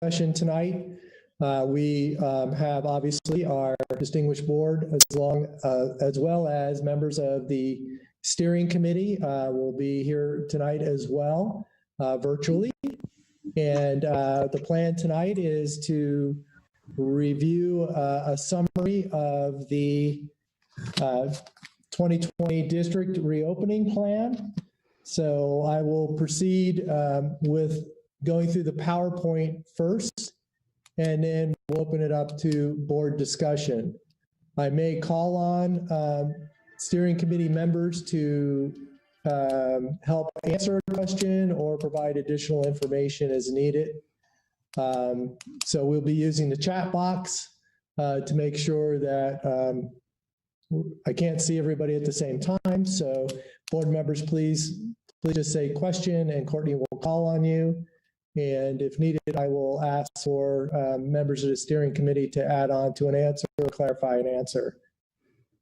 discussion tonight. We have obviously our distinguished board as well as members of the steering committee will be here tonight as well, virtually. And the plan tonight is to review a summary of the 2020 district reopening plan. So I will proceed with going through the PowerPoint first, and then we'll open it up to board discussion. I may call on steering committee members to help answer a question or provide additional information as needed. So we'll be using the chat box to make sure that I can't see everybody at the same time. So board members, please just say question and Courtney will call on you. And if needed, I will ask for members of the steering committee to add on to an answer or clarify an answer.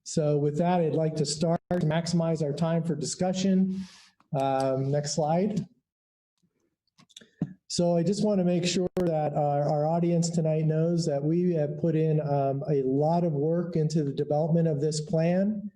So with that, I'd like to start to maximize our time for discussion. Next slide. So I just want to make sure that our audience tonight knows that we have put in a lot of work into the development of this plan.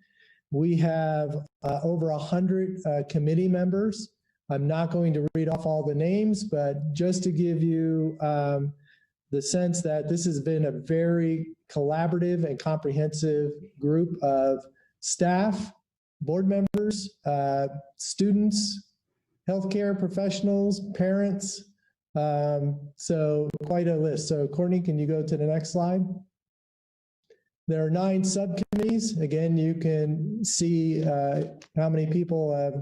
We have over 100 committee members. I'm not going to read off all the names, but just to give you the sense that this has been a very collaborative and comprehensive group of staff, board members, students, healthcare professionals, parents. So quite a list. So Courtney, can you go to the next slide? There are 9 subcommittees. Again, you can see how many people have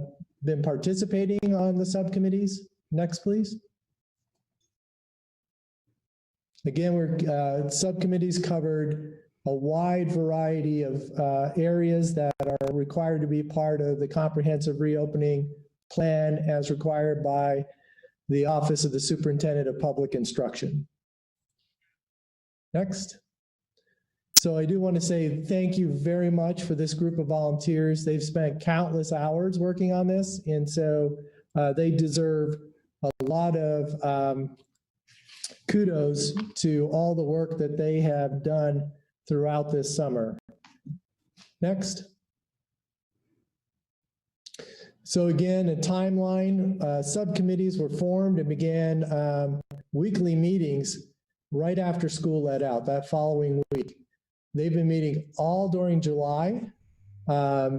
been participating on the subcommittees. Next, please. Again, subcommittees covered a wide variety of areas that are required to be part of the comprehensive reopening plan as required by the Office of the Superintendent of Public Instruction. Next. So I do want to say thank you very much for this group of volunteers. They've spent countless hours working on this, and so they deserve a lot of kudos to all the work that they have done throughout this summer. Next. So again, a timeline, subcommittees were formed and began weekly meetings right after school let out, that following week. They've been meeting all during July, at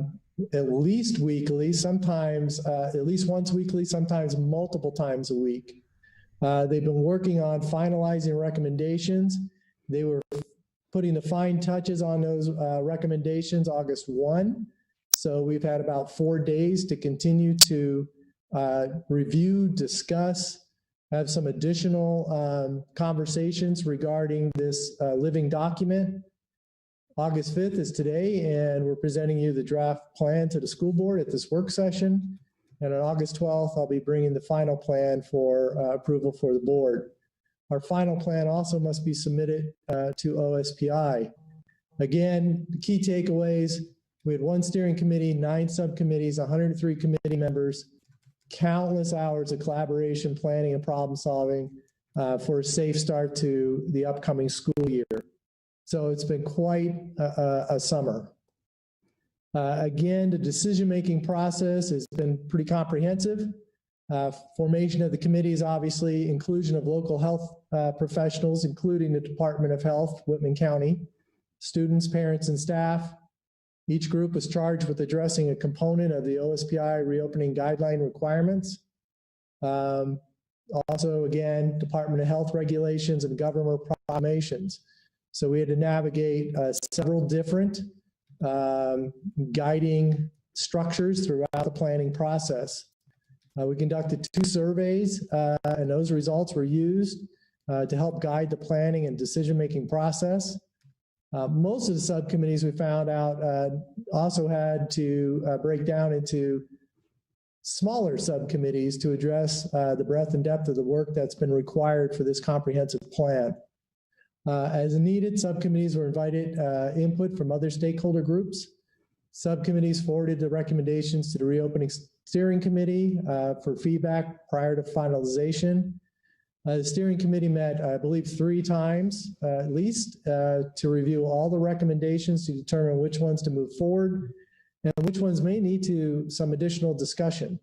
least weekly, sometimes at least once weekly, sometimes multiple times a week. They've been working on finalizing recommendations. They were putting the fine touches on those recommendations August 1. So we've had about 4 days to continue to review, discuss, have some additional conversations regarding this living document. August 5th is today, and we're presenting you the draft plan to the school board at this work session. And on August 12th, I'll be bringing the final plan for approval for the board. Our final plan also must be submitted to OSPI. Again, the key takeaways: we had 1 steering committee, 9 subcommittees, 103 committee members, countless hours of collaboration, planning, and problem solving for a safe start to the upcoming school year. So it's been quite a summer. Again, the decision-making process has been pretty comprehensive. Formation of the committees, obviously, inclusion of local health professionals, including the Department of Health, Whitman County, students, parents, and staff. Each group was charged with addressing a component of the OSPI reopening guideline requirements. Also, again, Department of Health regulations and government proclamations. So we had to navigate several different guiding structures throughout the planning process. We conducted 2 surveys, and those results were used to help guide the planning and decision-making process. Most of the subcommittees, we found out, also had to break down into smaller subcommittees to address the breadth and depth of the work that's been required for this comprehensive plan. As needed, subcommittees were invited input from other stakeholder groups. Subcommittees forwarded the recommendations to the reopening steering committee for feedback prior to finalization. The steering committee met, I believe, 3 times at least to review all the recommendations to determine which ones to move forward and which ones may need some additional discussion.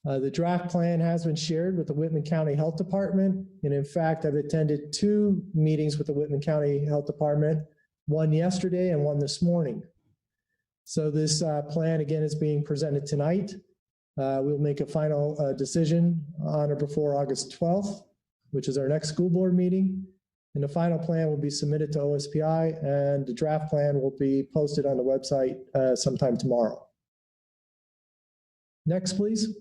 The draft plan has been shared with the Whitman County Health Department. And in fact, I've attended 2 meetings with the Whitman County Health Department, one yesterday and one this morning. So this plan, again, is being presented tonight. We'll make a final decision on or before August 12th, which is our next school board meeting. And the final plan will be submitted to OSPI, and the draft plan will be posted on the website sometime tomorrow. Next, please.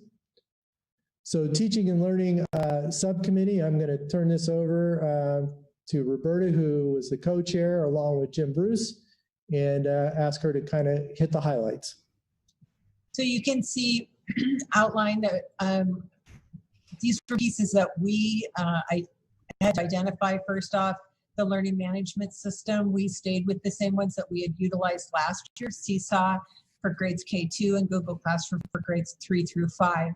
So Teaching and Learning Subcommittee, I'm going to turn this over to Roberta, who is the co-chair, along with Jim Bruce, and ask her to kind of hit the highlights. So you can see outlined that these were pieces that I had to identify. First off, the learning management system. We stayed with the same ones that we had utilized last year, Seesaw for grades K2 and Google Classroom for grades 3 through 5.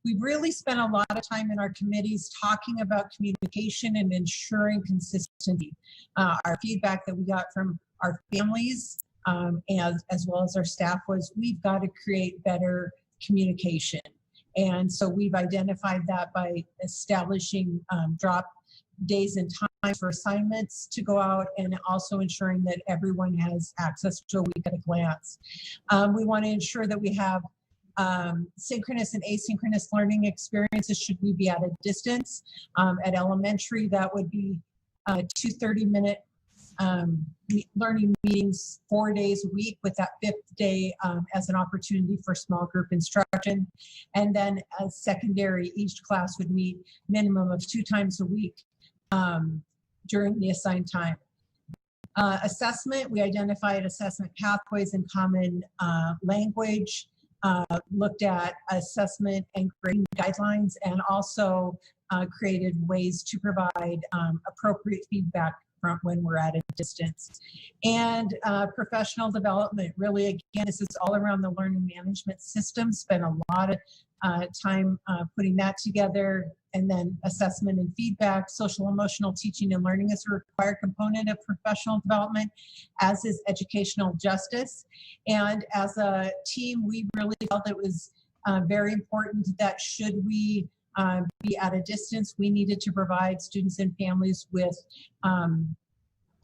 We really spent a lot of time in our committees talking about communication and ensuring consistency. Our feedback that we got from our families as well as our staff was, we've got to create better communication. And so we've identified that by establishing drop days and times for assignments to go out, and also ensuring that everyone has access to a week at a glance. We want to ensure that we have synchronous and asynchronous learning experiences should we be at a distance. At elementary, that would be 2 30-minute learning meetings 4 days a week, with that 5th day as an opportunity for small group instruction. And then as secondary, each class would meet minimum of 2 times a week during the assigned time. Assessment, we identified assessment pathways and common language, looked at assessment and grading guidelines, and also created ways to provide appropriate feedback when we're at a distance. And professional development, really, again, this is all around the learning management system. Spent a lot of time putting that together. And then assessment and feedback. Social emotional teaching and learning is a required component of professional development, as is educational justice. And as a team, we really felt it was very important that should we be at a distance, we needed to provide students and families with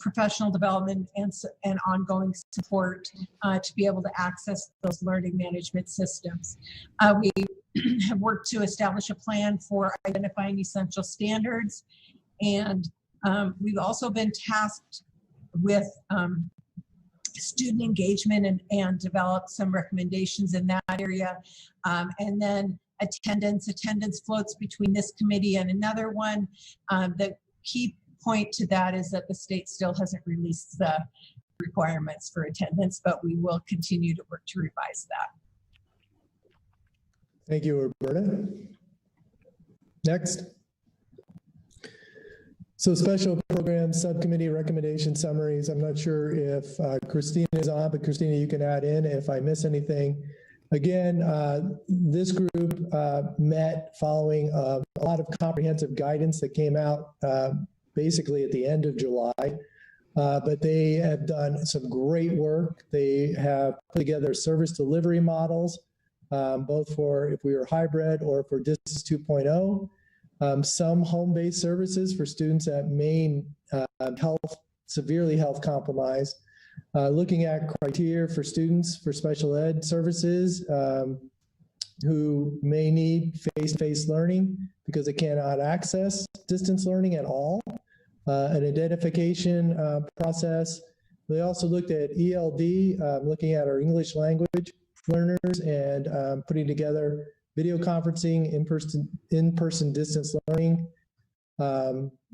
professional development and ongoing support to be able to access those learning management systems. We have worked to establish a plan for identifying essential standards, and we've also been tasked with student engagement and developed some recommendations in that area. And then attendance floats between this committee and another one. The key point to that is that the state still hasn't released the requirements for attendance, but we will continue to work to revise that. Thank you, Roberta. Next. So special program subcommittee recommendation summaries. I'm not sure if Christina is on, but Christina, you can add in if I miss anything. Again, this group met following a lot of comprehensive guidance that came out basically at the end of July. But they have done some great work. They have put together service delivery models, both for if we were hybrid or for distance 2.0. Some home-based services for students at main severely health compromised. Looking at criteria for students for special ed services who may need face-to-face learning because they cannot access distance learning at all. An identification process. They also looked at ELD, looking at our English language learners and putting together video conferencing, in-person distance learning,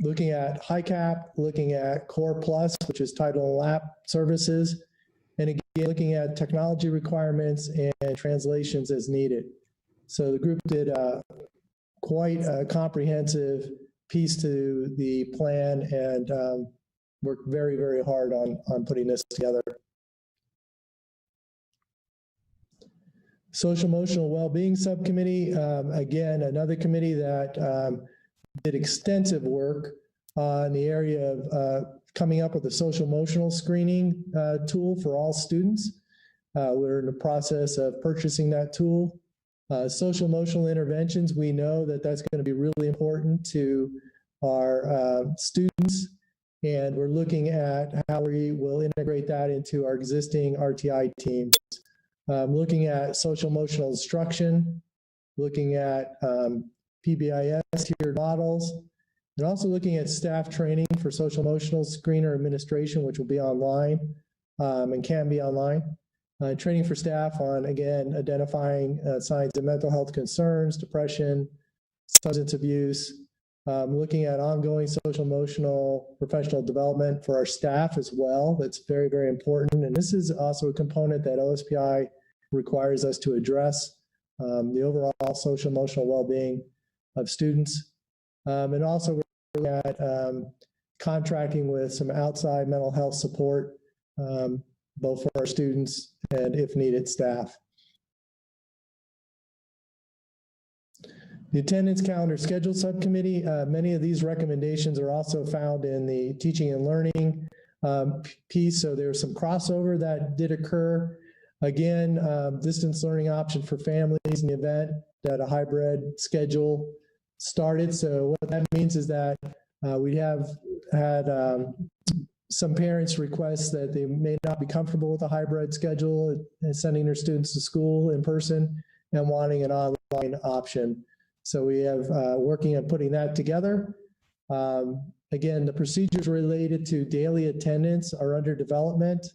looking at HiCap, looking at Core Plus, which is Title and Lap services, and again, looking at technology requirements and translations as needed. So the group did quite a comprehensive piece to the plan and worked very, very hard on putting this together. Social emotional well-being subcommittee, again, another committee that did extensive work in the area of coming up with a social emotional screening tool for all students. We're in the process of purchasing that tool. Social emotional interventions, we know that that's going to be really important to our students, and we're looking at how we will integrate that into our existing RTI teams. Looking at social emotional instruction, looking at PBIS tiered models, and also looking at staff training for social emotional screener administration, which will be online and can be online. Training for staff on, again, identifying signs of mental health concerns, depression, substance abuse, looking at ongoing social emotional professional development for our staff as well. That's very, very important. And this is also a component that OSPI requires us to address, the overall social emotional well-being of students. And also we're looking at contracting with some outside mental health support, both for our students and, if needed, staff. The attendance calendar schedule subcommittee, many of these recommendations are also found in the teaching and learning piece, so there's some crossover that did occur. Again, distance learning option for families in the event that a hybrid schedule started. So what that means is that we have had some parents request that they may not be comfortable with a hybrid schedule and sending their students to school in person and wanting an online option. So we have working on putting that together. Again, the procedures related to daily attendance are under development.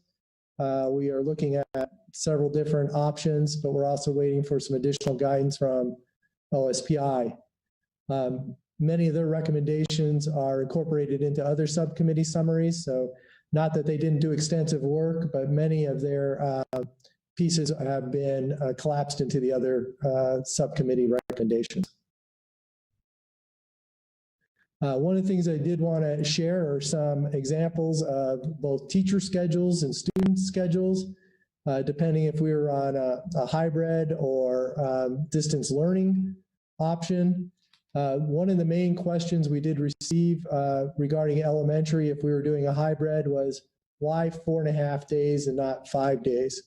We are looking at several different options, but we're also waiting for some additional guidance from OSPI. Many of their recommendations are incorporated into other subcommittee summaries. So not that they didn't do extensive work, but many of their pieces have been collapsed into the other subcommittee recommendations. One of the things I did want to share are some examples of both teacher schedules and student schedules, depending if we were on a hybrid or distance learning option. One of the main questions we did receive regarding elementary, if we were doing a hybrid, was why 4.5 days and not 5 days?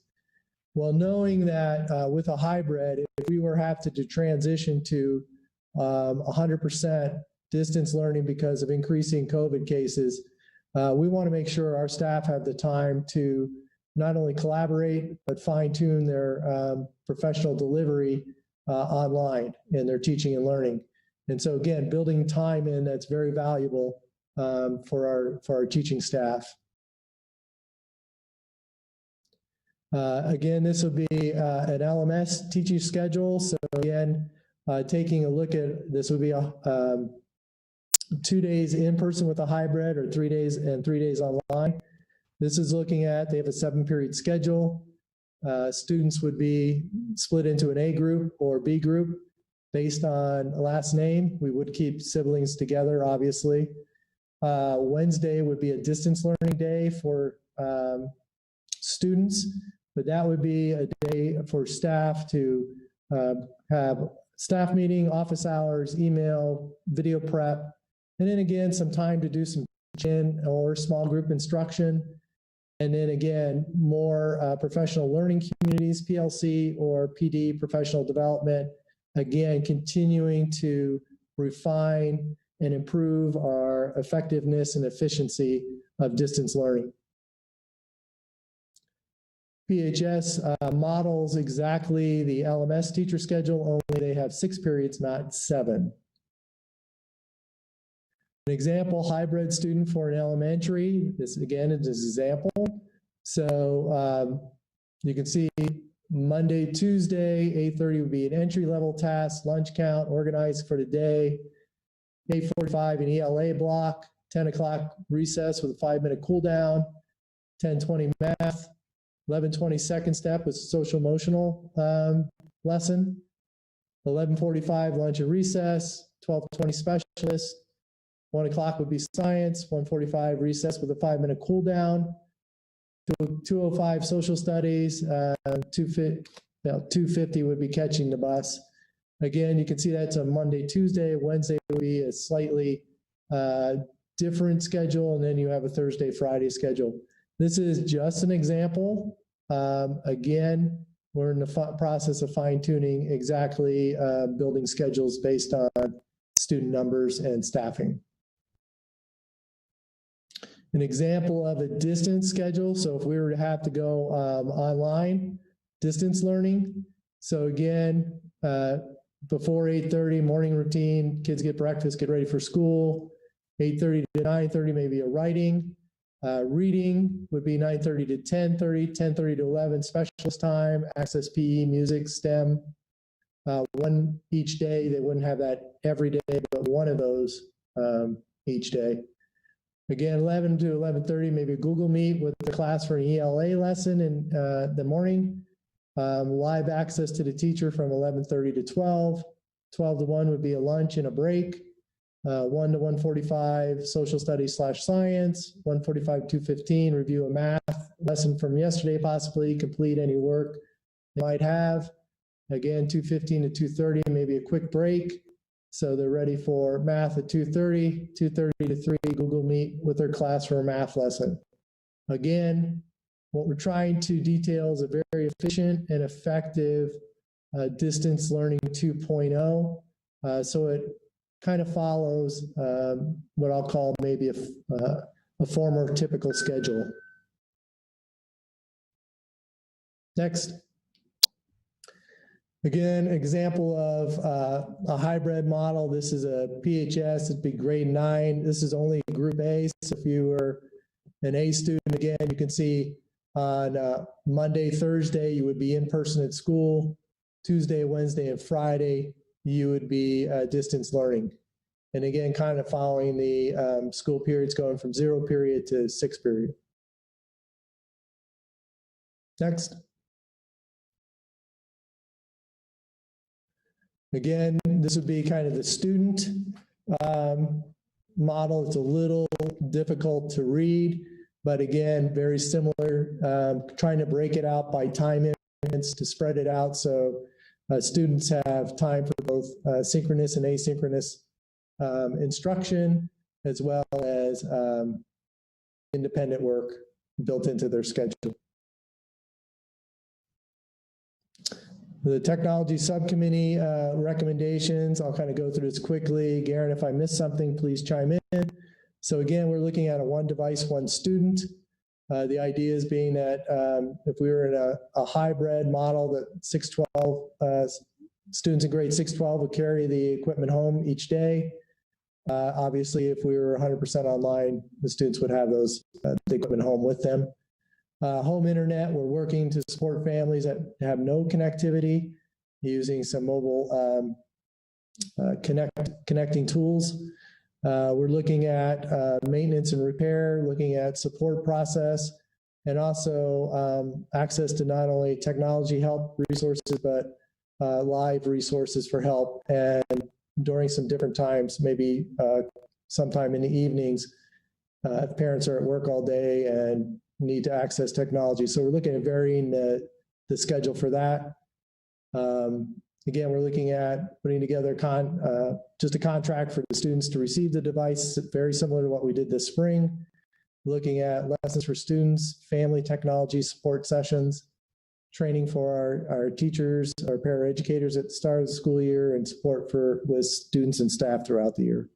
Well, knowing that with a hybrid, if we were have to transition to 100% distance learning because of increasing COVID cases, we want to make sure our staff have the time to not only collaborate, but fine tune their professional delivery online in their teaching and learning. And so again, building time in that's very valuable for our teaching staff. Again, this will be an LMS teaching schedule. So again, taking a look at this would be a 2 days in person with a hybrid, or 3 days and 3 days online. This is looking at, they have a 7-period schedule. Students would be split into an A group or B group based on last name. We would keep siblings together, obviously. Wednesday would be a distance learning day for students, but that would be a day for staff to have staff meeting, office hours, email, video prep, and then again, some time to do some teaching or small group instruction. And then again, more professional learning communities, PLC or PD, professional development, again, continuing to refine and improve our effectiveness and efficiency of distance learning. PHS models exactly the LMS teacher schedule, only they have 6 periods, not 7. An example hybrid student for an elementary, this again is an example. So you can see Monday, Tuesday, 8:30 would be an entry-level task, lunch count, organized for the day, 8:45 an ELA block, 10 o'clock recess with a 5-minute cool down, 10:20 math, 11:20 second step with social emotional lesson, 11:45 lunch and recess, 12:20 specialist, 1 o'clock would be science, 1:45 recess with a 5-minute cool down, 2:05 social studies, 2:50 would be catching the bus. Again, you can see that's a Monday, Tuesday. Wednesday would be a slightly different schedule, and then you have a Thursday, Friday schedule. This is just an example. Again, we're in the process of fine-tuning exactly building schedules based on student numbers and staffing. An example of a distance schedule. So if we were to have to go online, distance learning. So again, before 8:30, morning routine, kids get breakfast, get ready for school. 8:30 to 9:30, maybe a writing. Reading would be 9:30 to 10:30, 10:30 to 11, specialist time, access PE, music, STEM. One each day. They wouldn't have that every day, but one of those each day. Again, 11 to 11:30, maybe a Google Meet with the class for an ELA lesson in the morning. Live access to the teacher from 11:30 to 12. 12 to 1 would be a lunch and a break. 1 to 1:45, social studies / science. 1:45 to 2:15, review a math lesson from yesterday, possibly complete any work they might have. Again, 2:15 to 2:30, maybe a quick break. So they're ready for math at 2:30, 2:30 to 3, Google Meet with their class for a math lesson. Again, what we're trying to detail is a very efficient and effective distance learning 2.0. So it kind of follows what I'll call maybe a former typical schedule. Next. Again, example of a hybrid model. This is a PHS, it'd be grade 9. This is only group A. So if you were an A student, again, you can see on Monday, Thursday, you would be in person at school. Tuesday, Wednesday, and Friday, you would be distance learning. And again, kind of following the school periods going from 0 period to 6 period. Next. Again, this would be kind of the student model. It's a little difficult to read, but again, very similar, trying to break it out by time increments to spread it out so students have time for both synchronous and asynchronous instruction, as well as independent work built into their schedule. The technology subcommittee recommendations, I'll kind of go through this quickly. Garen, if I missed something, please chime in. So again, we're looking at a one device, one student. The idea is being that if we were in a hybrid model, that 612 students in grade 612 would carry the equipment home each day. Obviously, if we were 100% online, the students would have those the equipment home with them. Home internet, we're working to support families that have no connectivity using some mobile connecting tools. We're looking at maintenance and repair, looking at support process, and also access to not only technology help resources, but live resources for help. And during some different times, maybe sometime in the evenings, if parents are at work all day and need to access technology. So we're looking at varying the schedule for that. Again, we're looking at putting together just a contract for the students to receive the device, very similar to what we did this spring. Looking at lessons for students, family technology support sessions, training for our teachers, our paraeducators at the start of the school year, and support with students and staff throughout the year.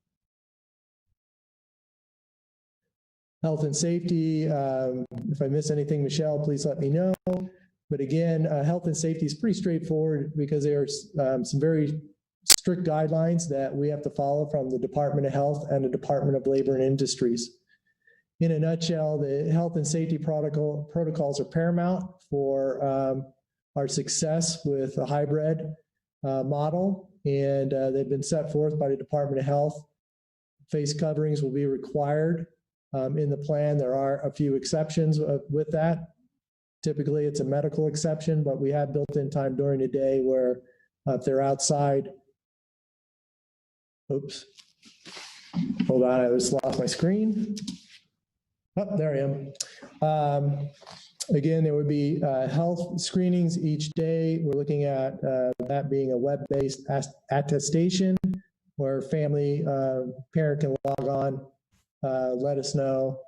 Health and safety, if I miss anything, Michelle, please let me know. But again, health and safety is pretty straightforward because there are some very strict guidelines that we have to follow from the Department of Health and the Department of Labor and Industries. In a nutshell, the health and safety protocols are paramount for our success with a hybrid model, and they've been set forth by the Department of Health. Face coverings will be required. In the plan, there are a few exceptions with that. Typically, it's a medical exception, but we have built-in time during the day where if they're outside, oops, hold on, I just lost my screen. Oh, there I am. Again, there would be health screenings each day. We're looking at that being a web-based attestation where family parent can log on, let us know,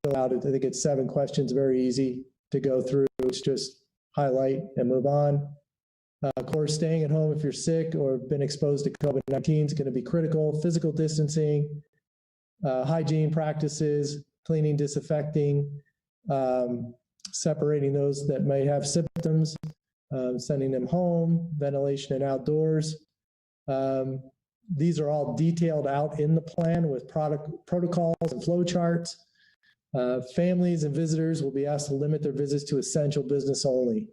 fill out, I think it's 7 questions, very easy to go through. It's just highlight and move on. Of course, staying at home if you're sick or been exposed to COVID-19 is going to be critical. Physical distancing, hygiene practices, cleaning, disinfecting, separating those that may have symptoms, sending them home, ventilation and outdoors. These are all detailed out in the plan with protocols and flow charts. Families and visitors will be asked to limit their visits to essential business only.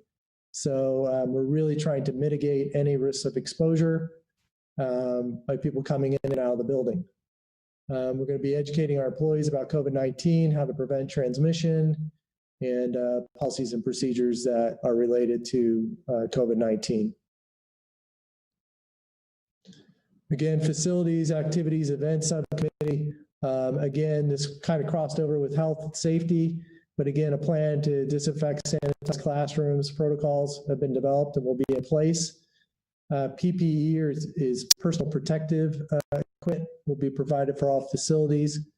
So we're really trying to mitigate any risks of exposure by people coming in and out of the building. We're going to be educating our employees about COVID-19, how to prevent transmission, and policies and procedures that are related to COVID-19. Again, facilities, activities, events subcommittee. Again, this kind of crossed over with health and safety, but again, a plan to disinfect, sanitize classrooms, protocols have been developed and will be in place. PPE is personal protective equipment will be provided for all facilities.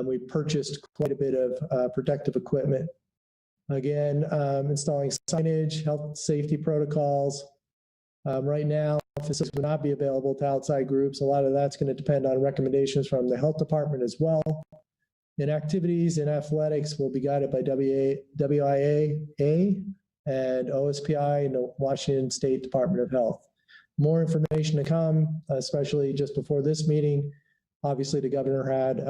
We purchased quite a bit of protective equipment. Again, installing signage, health safety protocols. Right now, facilities will not be available to outside groups. A lot of that's going to depend on recommendations from the health department as well. And activities and athletics will be guided by WIA and OSPI and the Washington State Department of Health. More information to come, especially just before this meeting. Obviously, the governor had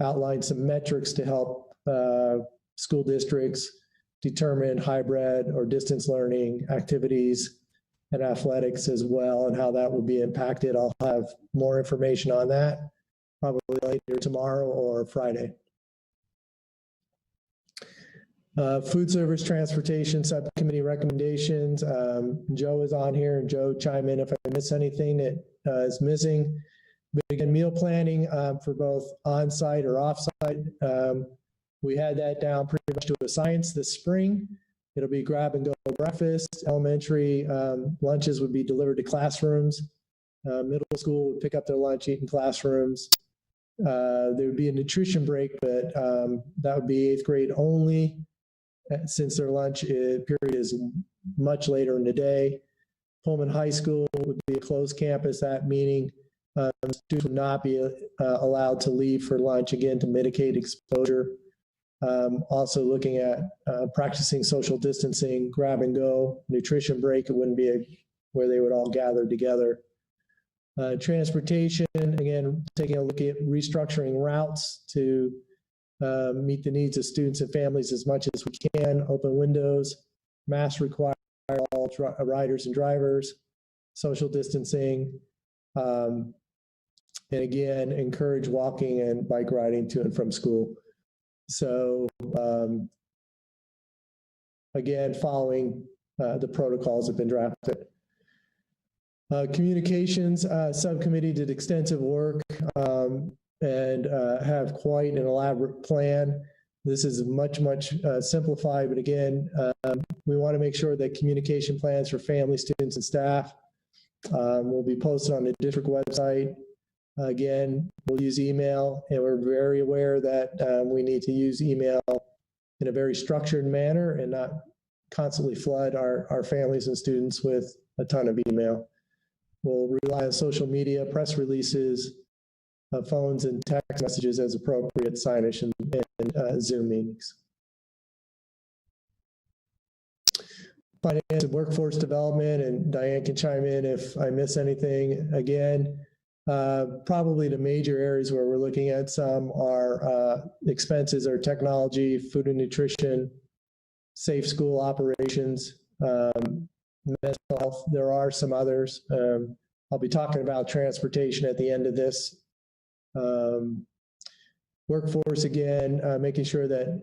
outlined some metrics to help school districts determine hybrid or distance learning activities and athletics as well, and how that will be impacted. I'll have more information on that probably later tomorrow or Friday. Food service transportation subcommittee recommendations. Joe is on here, and Joe, chime in if I miss anything that is missing. But again, meal planning for both on-site or off-site. We had that down pretty much to a science this spring. It'll be grab and go breakfast. Elementary lunches would be delivered to classrooms. Middle school would pick up their lunch, eat in classrooms. There would be a nutrition break, but that would be 8th grade only, since their lunch period is much later in the day. Pullman High School would be a closed campus, that meaning students would not be allowed to leave for lunch, again, to mitigate exposure. Also looking at practicing social distancing, grab and go, nutrition break, it wouldn't be where they would all gather together. Transportation, again, taking a look at restructuring routes to meet the needs of students and families as much as we can. Open windows, masks required all riders and drivers, social distancing, and again, encourage walking and bike riding to and from school. So again, following the protocols have been drafted. Communications subcommittee did extensive work and have quite an elaborate plan. This is much simplified, but again, we want to make sure that communication plans for family, students, and staff will be posted on the district website. Again, we'll use email, and we're very aware that we need to use email in a very structured manner and not constantly flood our families and students with a ton of email. We'll rely on social media, press releases, phones and text messages as appropriate, signage, and Zoom meetings. Finance and workforce development, and Diane can chime in if I miss anything. Again, probably the major areas where we're looking at some are expenses are technology, food and nutrition, safe school operations, mental health. There are some others. I'll be talking about transportation at the end of this. Workforce, again, making sure that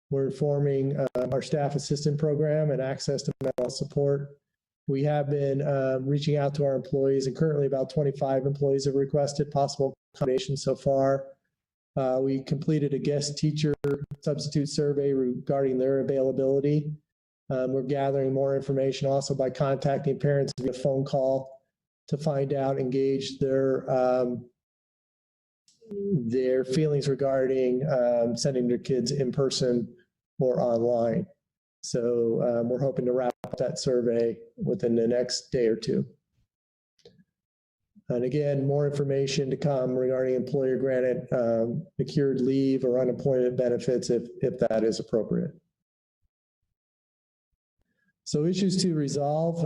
we're informing our staff assistant program and access to mental health support. We have been reaching out to our employees, and currently about 25 employees have requested possible accommodations so far. We completed a guest teacher substitute survey regarding their availability. We're gathering more information also by contacting parents via phone call to find out, engage their feelings regarding sending their kids in person or online. So we're hoping to wrap up that survey within the next day or two. And again, more information to come regarding employer granted secured leave or unemployment benefits if that is appropriate. So issues to resolve,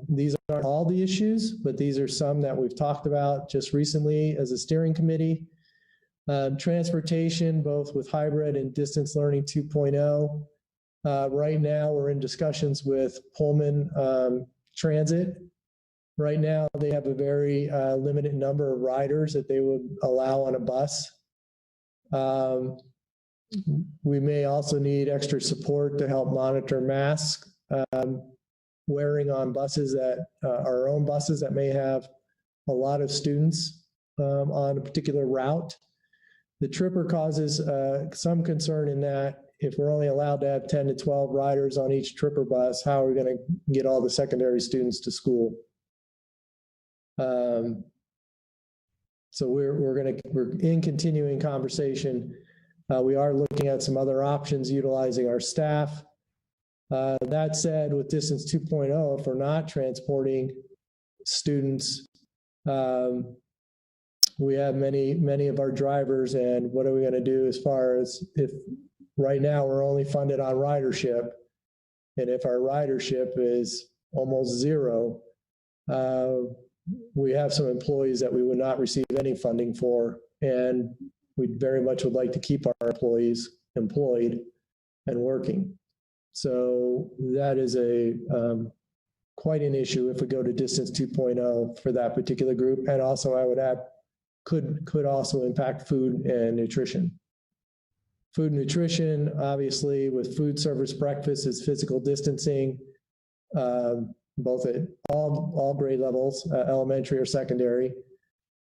these aren't all the issues, but these are some that we've talked about just recently as a steering committee. Transportation, both with hybrid and distance learning 2.0. Right now, we're in discussions with Pullman Transit. Right now, they have a very limited number of riders that they would allow on a bus. We may also need extra support to help monitor masks wearing on buses that our own buses that may have a lot of students on a particular route. The tripper causes some concern in that if we're only allowed to have 10 to 12 riders on each tripper bus, how are we going to get all the secondary students to school? So we're in continuing conversation. We are looking at some other options utilizing our staff. That said, with Distance 2.0, if we're not transporting students, we have many of our drivers, and what are we going to do as far as if right now we're only funded on ridership, and if our ridership is almost zero, we have some employees that we would not receive any funding for, and we very much would like to keep our employees employed and working. So that is quite an issue if we go to Distance 2.0 for that particular group. And also I would add, could also impact food and nutrition. Food and nutrition, obviously with food service breakfast is physical distancing, both at all grade levels, elementary or secondary.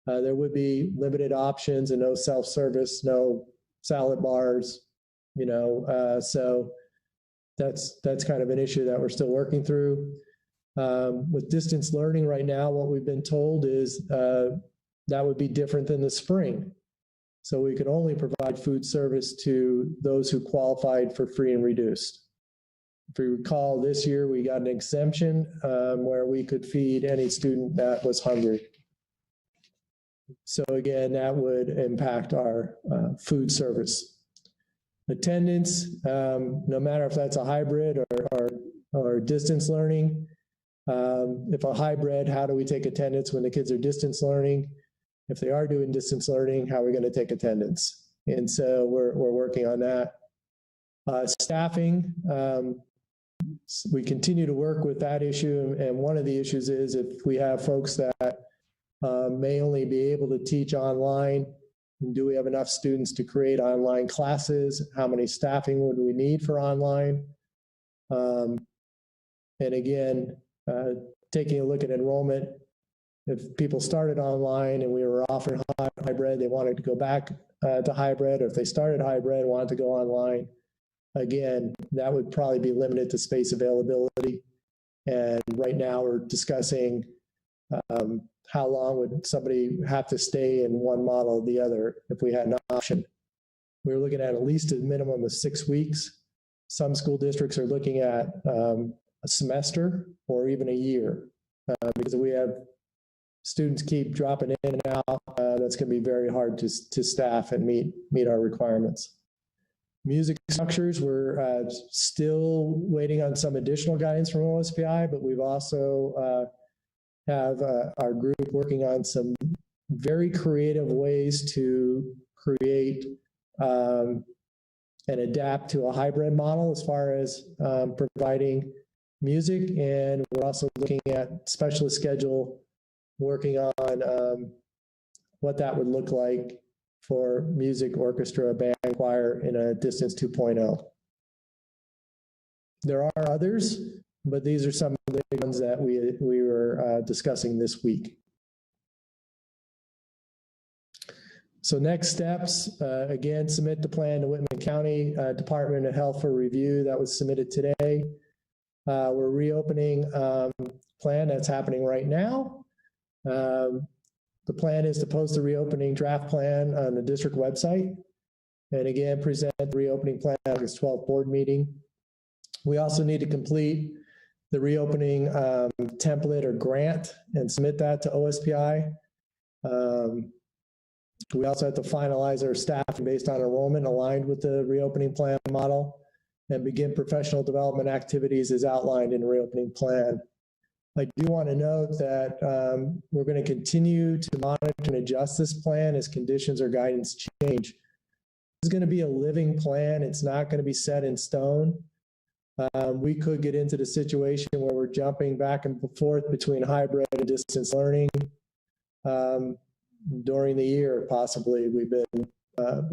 There would be limited options and no self-service, no salad bars, so that's kind of an issue that we're still working through. With distance learning right now, what we've been told is that would be different than the spring. So we could only provide food service to those who qualified for free and reduced. If you recall, this year we got an exemption where we could feed any student that was hungry. So again, that would impact our food service. Attendance, no matter if that's a hybrid or distance learning. If a hybrid, how do we take attendance when the kids are distance learning? If they are doing distance learning, how are we going to take attendance? And so we're working on that. Staffing, we continue to work with that issue. And one of the issues is if we have folks that may only be able to teach online, do we have enough students to create online classes? How many staffing would we need for online? And again, taking a look at enrollment, if people started online and we were offering hybrid, they wanted to go back to hybrid, or if they started hybrid and wanted to go online, again, that would probably be limited to space availability. And right now we're discussing how long would somebody have to stay in one model or the other if we had an option. We were looking at least a minimum of 6 weeks. Some school districts are looking at a semester or even a year because we have students keep dropping in and out. That's going to be very hard to staff and meet our requirements. Music structures, we're still waiting on some additional guidance from OSPI, but we've also have our group working on some very creative ways to create and adapt to a hybrid model as far as providing music. And we're also looking at specialist schedule, working on what that would look like for music, orchestra, band, choir in a Distance 2.0. There are others, but these are some of the ones that we were discussing this week. So next steps, again, submit the plan to Whitman County Department of Health for review. That was submitted today. We're reopening plan that's happening right now. The plan is to post the reopening draft plan on the district website. And again, present the reopening plan at August 12th board meeting. We also need to complete the reopening template or grant and submit that to OSPI. We also have to finalize our staffing based on enrollment aligned with the reopening plan model and begin professional development activities as outlined in the reopening plan. I do want to note that we're going to continue to monitor and adjust this plan as conditions or guidance change. This is going to be a living plan. It's not going to be set in stone. We could get into the situation where we're jumping back and forth between hybrid and distance learning during the year, possibly. We've been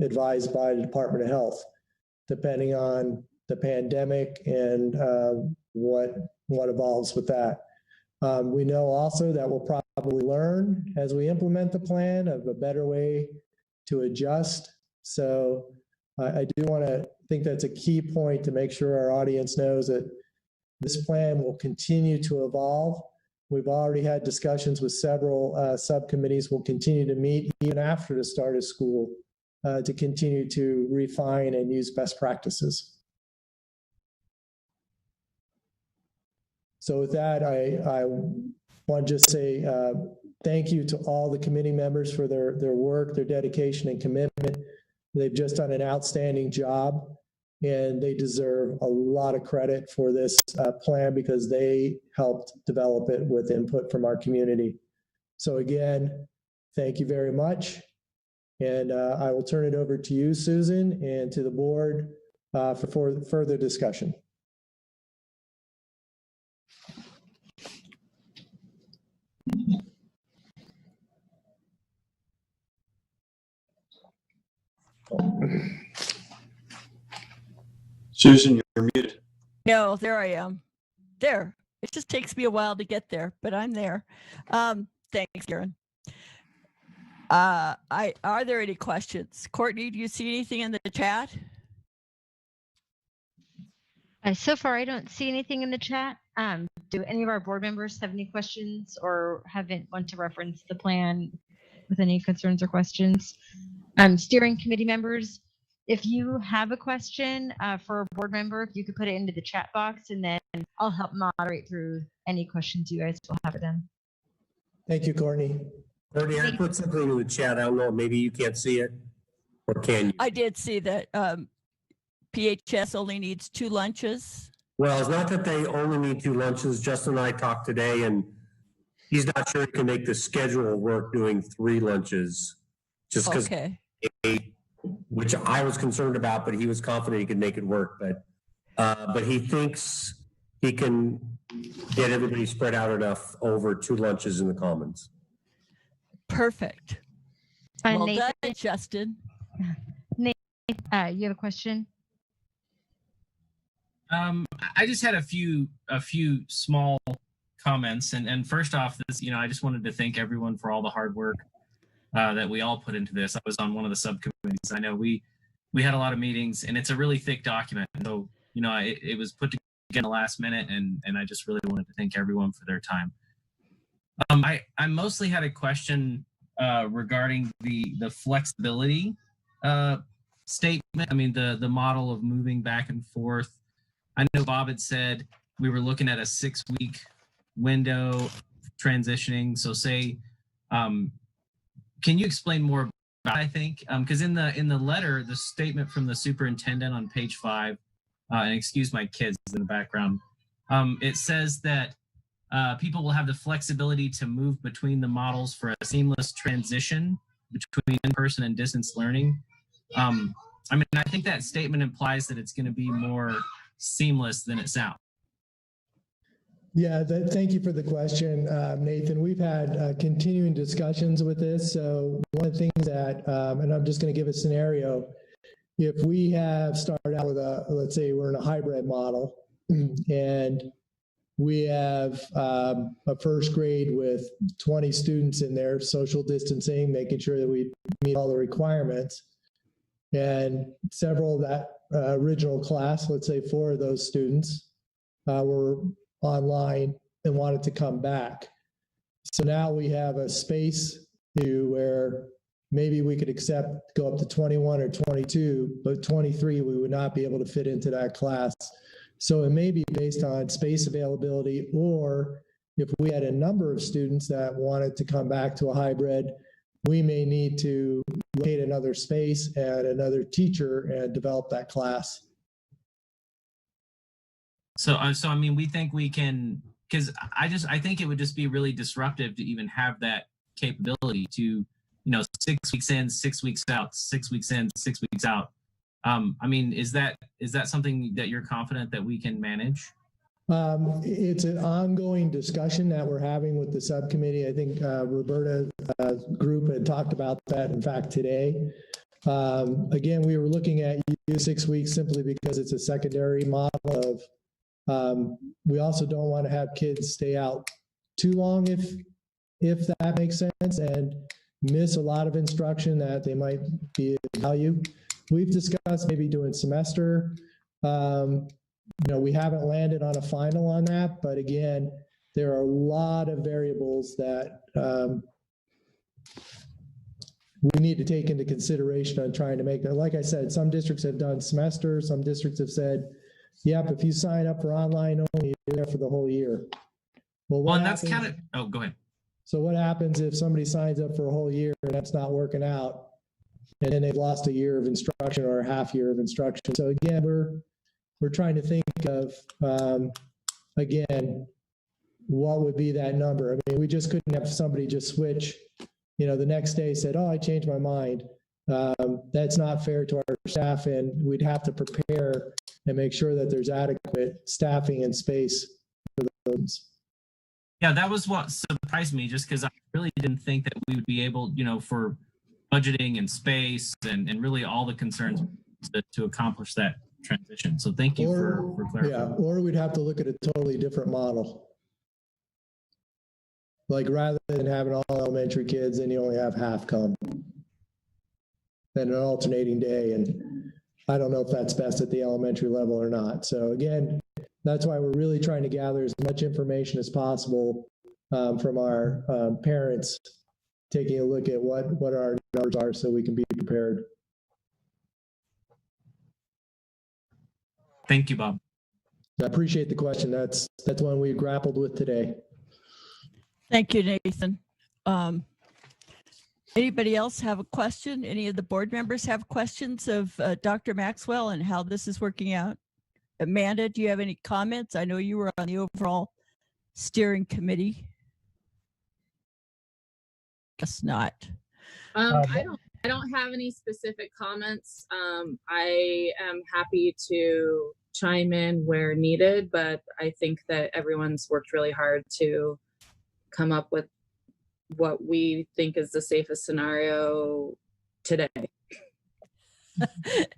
advised by the Department of Health, depending on the pandemic and what evolves with that. We know also that we'll probably learn as we implement the plan of a better way to adjust. So I do want to think that's a key point to make sure our audience knows that this plan will continue to evolve. We've already had discussions with several subcommittees. We'll continue to meet even after the start of school to continue to refine and use best practices. So with that, I want to just say thank you to all the committee members for their work, their dedication and commitment. They've just done an outstanding job, and they deserve a lot of credit for this plan because they helped develop it with input from our community. So again, thank you very much. And I will turn it over to you, Susan, and to the board for further discussion. Susan, you're muted. No, there I am. There. It just takes me a while to get there, but I'm there. Thanks, Karen. Are there any questions? Courtney, do you see anything in the chat? So far, I don't see anything in the chat. Do any of our board members have any questions or want to reference the plan with any concerns or questions? Steering committee members, if you have a question for a board member, if you could put it into the chat box, and then I'll help moderate through any questions you guys will have for them. Thank you, Courtney. Courtney, I put something in the chat. I don't know, maybe you can't see it, or can you? I did see that PHS only needs 2 lunches. Well, it's not that they only need 2 lunches. Justin and I talked today, and he's not sure he can make the schedule work doing 3 lunches, just because. Okay. Which I was concerned about, but he was confident he could make it work. But he thinks he can get everybody spread out enough over 2 lunches in the Commons. Perfect. Well Nathan, done, Justin. Nate, you have a question? I just had a few small comments, and first off, this, I just wanted to thank everyone for all the hard work that we all put into this. I was on one of the subcommittees. I know we had a lot of meetings, and it's a really thick document. So, it was put together in the last minute, and I just really wanted to thank everyone for their time. I mostly had a question regarding the flexibility statement. I mean, the model of moving back and forth. I know Bob had said we were looking at a 6-week window transitioning. So say, can you explain more about, I think, because in the letter, the statement from the superintendent on page 5, and excuse my kids in the background, it says that people will have the flexibility to move between the models for a seamless transition between in-person and distance learning. I mean, I think that statement implies that it's going to be more seamless than it sounds. Yeah, thank you for the question, Nathan. We've had continuing discussions with this. So one of the things that, and I'm just going to give a scenario, if we have started out with let's say we're in a hybrid model, and We have a first grade with 20 students in there, social distancing, making sure that we meet all the requirements. And several of that original class, let's say 4 of those students, were online and wanted to come back. So now we have a space to where maybe we could go up to 21 or 22, but 23 we would not be able to fit into that class. So it may be based on space availability, or if we had a number of students that wanted to come back to a hybrid, we may need to locate another space and another teacher and develop that class. So I mean, we think we can, because I think it would just be really disruptive to even have that capability to, 6 weeks in, 6 weeks out, 6 weeks in, 6 weeks out. I mean, is that something that you're confident that we can manage? It's an ongoing discussion that we're having with the subcommittee. I think Roberta's group had talked about that, in fact, today. Again, we were looking at 6 weeks simply because it's a secondary model of, we also don't want to have kids stay out too long if that makes sense, and miss a lot of instruction that they might be of value. We've discussed maybe doing semester. We haven't landed on a final on that, but again, there are a lot of variables that we need to take into consideration on trying to make that. Like I said, some districts have done semester, some districts have said, yep, if you sign up for online only, you're there for the whole year. Well, and that's kind of, oh, go ahead. So what happens if somebody signs up for a whole year and that's not working out, and then they've lost a year of instruction or a half year of instruction? So again, we're trying to think of, again, what would be that number? I mean, we just couldn't have somebody just switch, the next day said, oh, I changed my mind. That's not fair to our staff, and we'd have to prepare and make sure that there's adequate staffing and space for those. Yeah, that was what surprised me, just because I really didn't think that we would be able, for budgeting and space and really all the concerns to accomplish that transition. So thank you for clarifying. Yeah, or we'd have to look at a totally different model. Like rather than having all elementary kids and you only have half come, and an alternating day. And I don't know if that's best at the elementary level or not. So again, that's why we're really trying to gather as much information as possible from our parents, taking a look at what our numbers are so we can be prepared. Thank you, Bob. I appreciate the question. That's one we grappled with today. Thank you, Nathan. Anybody else have a question? Any of the board members have questions of Dr. Maxwell and how this is working out? Amanda, do you have any comments? I know you were on the overall steering committee. Guess not. I don't have any specific comments. I am happy to chime in where needed, but I think that everyone's worked really hard to come up with what we think is the safest scenario today.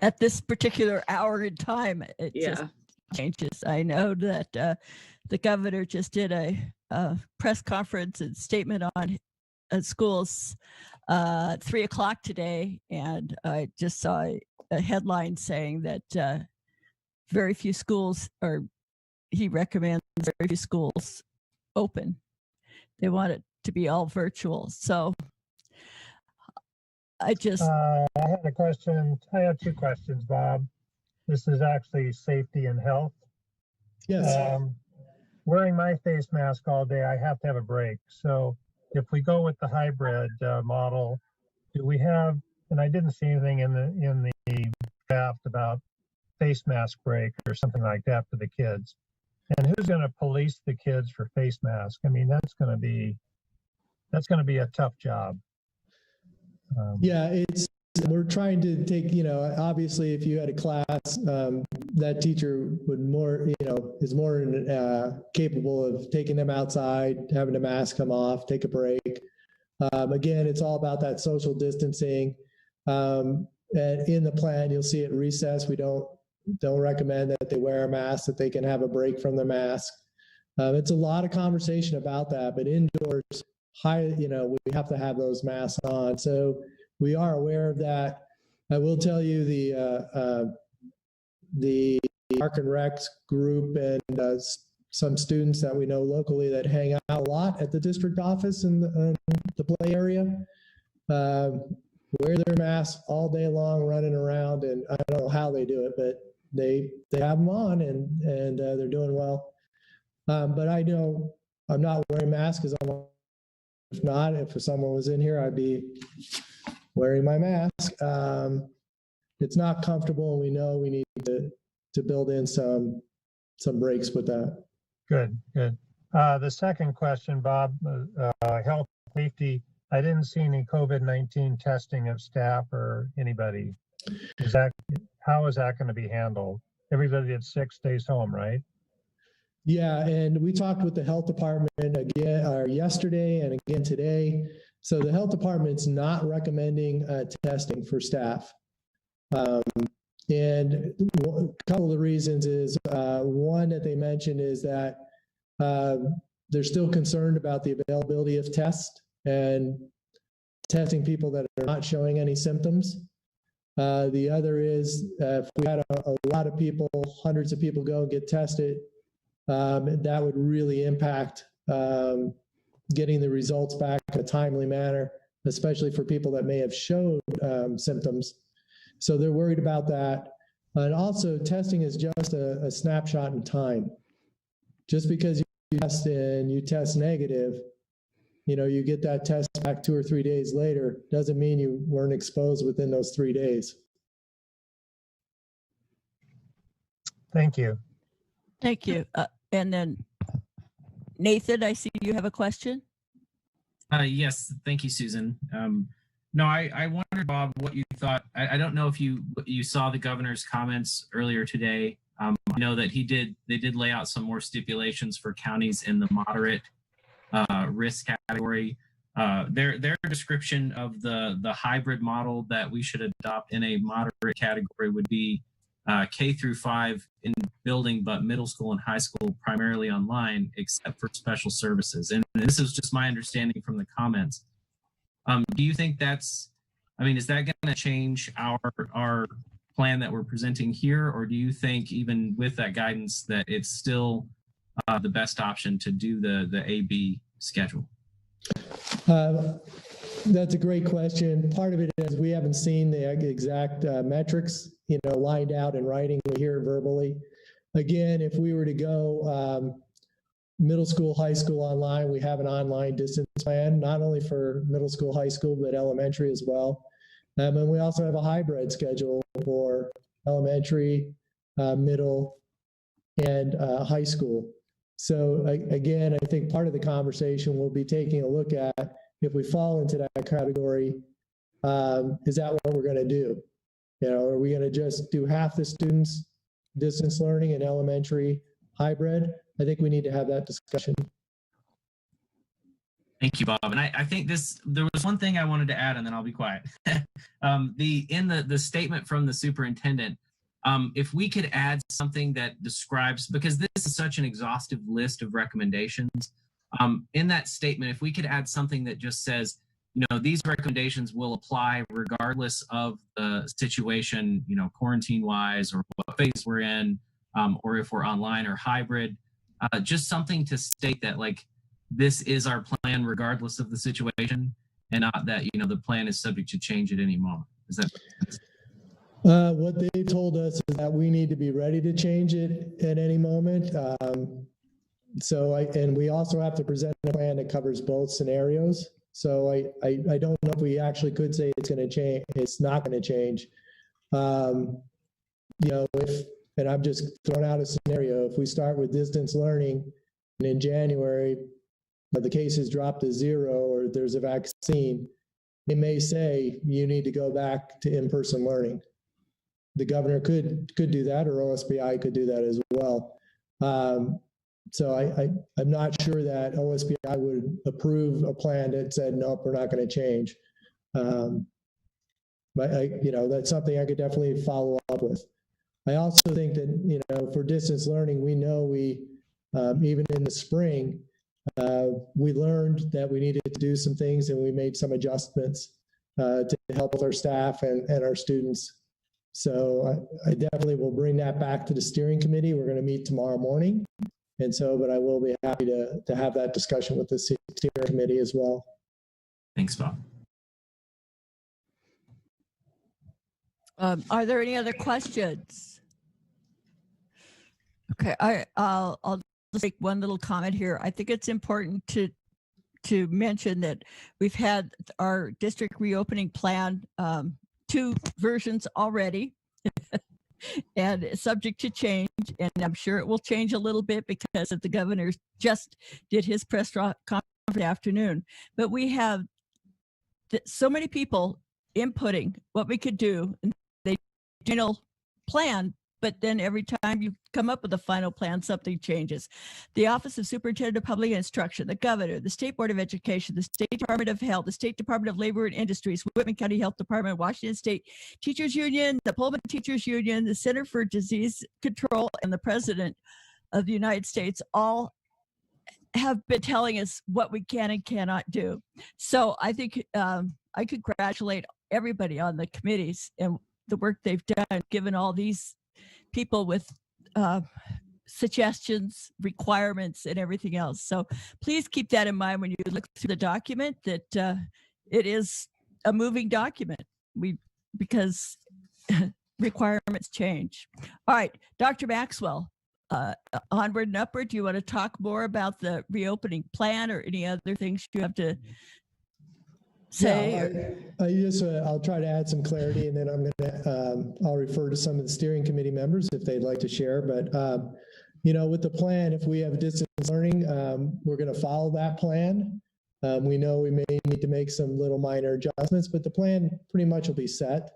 At this particular hour in time, it Yeah. just changes. I know that the governor just did a press conference and statement on schools 3 o'clock today, and I just saw a headline saying that very few schools, or he recommends very few schools open. They want it to be all virtual. So I just I had a question. I have 2 questions, Bob. This is actually safety and health. Yes. Wearing my face mask all day, I have to have a break. So if we go with the hybrid model, do we have, and I didn't see anything in the draft about face mask break or something like that for the kids. And who's going to police the kids for face masks? I mean, that's going to be a tough job. Yeah, we're trying to take, obviously if you had a class, that teacher would is more capable of taking them outside, having the mask come off, take a break. Again, it's all about that social distancing. And in the plan, you'll see at recess, we don't recommend that they wear a mask, that they can have a break from the mask. It's a lot of conversation about that, but indoors, we have to have those masks on. So we are aware of that. I will tell you the Park and Recs group and some students that we know locally that hang out a lot at the district office in the play area, wear their masks all day long, running around, and I don't know how they do it, but they have them on and they're doing well. But I know I'm not wearing masks because if not, if someone was in here, I'd be wearing my mask. It's not comfortable, and we know we need to build in some breaks with that. Good, good. The second question, Bob, health safety. I didn't see any COVID-19 testing of staff or anybody. How is that going to be handled? Everybody that's sick stays home, right? Yeah, and we talked with the health department again yesterday and again today. So the health department's not recommending testing for staff. And a couple of the reasons is one that they mentioned is that they're still concerned about the availability of tests and testing people that are not showing any symptoms. The other is if we had a lot of people, hundreds of people go and get tested, that would really impact getting the results back in a timely manner, especially for people that may have showed symptoms. So they're worried about that. And also testing is just a snapshot in time. Just because you test and you test negative, you get that test back 2 or 3 days later, doesn't mean you weren't exposed within those 3 days. Thank you. Thank you. And then Nathan, I see you have a question. Yes, thank you, Susan. No, I wondered, Bob, what you thought. I don't know if you saw the governor's comments earlier today. I know that they did lay out some more stipulations for counties in the moderate risk category. Their description of the hybrid model that we should adopt in a moderate category would be K through 5 in building, but middle school and high school primarily online, except for special services. And this is just my understanding from the comments. Do you think is that going to change our plan that we're presenting here? Or do you think even with that guidance that it's still the best option to do the AB schedule? That's a great question. Part of it is we haven't seen the exact metrics, lined out in writing. We hear it verbally. Again, if we were to go middle school, high school online, we have an online distance plan, not only for middle school, high school, but elementary as well. And we also have a hybrid schedule for elementary, middle, and high school. So again, I think part of the conversation we'll be taking a look at, if we fall into that category, is that what we're going to do? Are we going to just do half the students distance learning in elementary hybrid? I think we need to have that discussion. Thank you, Bob. And I think there was one thing I wanted to add, and then I'll be quiet. In the statement from the superintendent, if we could add something that describes, because this is such an exhaustive list of recommendations, in that statement, if we could add something that just says, these recommendations will apply regardless of the situation, quarantine-wise, or what phase we're in, or if we're online or hybrid, just something to state that, this is our plan regardless of the situation, and not that, the plan is subject to change at any moment. Is that? What they told us is that we need to be ready to change it at any moment. And we also have to present a plan that covers both scenarios. So I don't know if we actually could say it's going to change. It's not going to change. And I'm just throwing out a scenario. If we start with distance learning, and in January, the cases drop to 0 or there's a vaccine, it may say you need to go back to in-person learning. The governor could do that, or OSBI could do that as well. So I'm not sure that OSBI would approve a plan that said, nope, we're not going to change. But that's something I could definitely follow up with. I also think that, for distance learning, we know we even in the spring, we learned that we needed to do some things, and we made some adjustments to help with our staff and our students. So I definitely will bring that back to the steering committee. We're going to meet tomorrow morning. And so, but I will be happy to have that discussion with the steering committee as well. Thanks, Bob. Are there any other questions? Okay, I'll just make one little comment here. I think it's important to mention that we've had our district reopening plan, 2 versions already, and it's subject to change. And I'm sure it will change a little bit because the governor just did his press conference afternoon. But we have so many people inputting what we could do. And they general plan, but then every time you come up with a final plan, something changes. The Office of Superintendent of Public Instruction, the governor, the State Board of Education, the State Department of Health, the State Department of Labor and Industries, Whitman County Health Department, Washington State Teachers Union, the Pullman Teachers Union, the Center for Disease Control, and the President of the United States all have been telling us what we can and cannot do. So I think I congratulate everybody on the committees and the work they've done, given all these people with suggestions, requirements, and everything else. So please keep that in mind when you look through the document, that it is a moving document because requirements change. All right, Dr. Maxwell, onward and upward. Do you want to talk more about the reopening plan or any other things you have to say? Yeah, I'll try to add some clarity, and then I'll refer to some of the steering committee members if they'd like to share. But with the plan, if we have distance learning, we're going to follow that plan. We know we may need to make some little minor adjustments, but the plan pretty much will be set.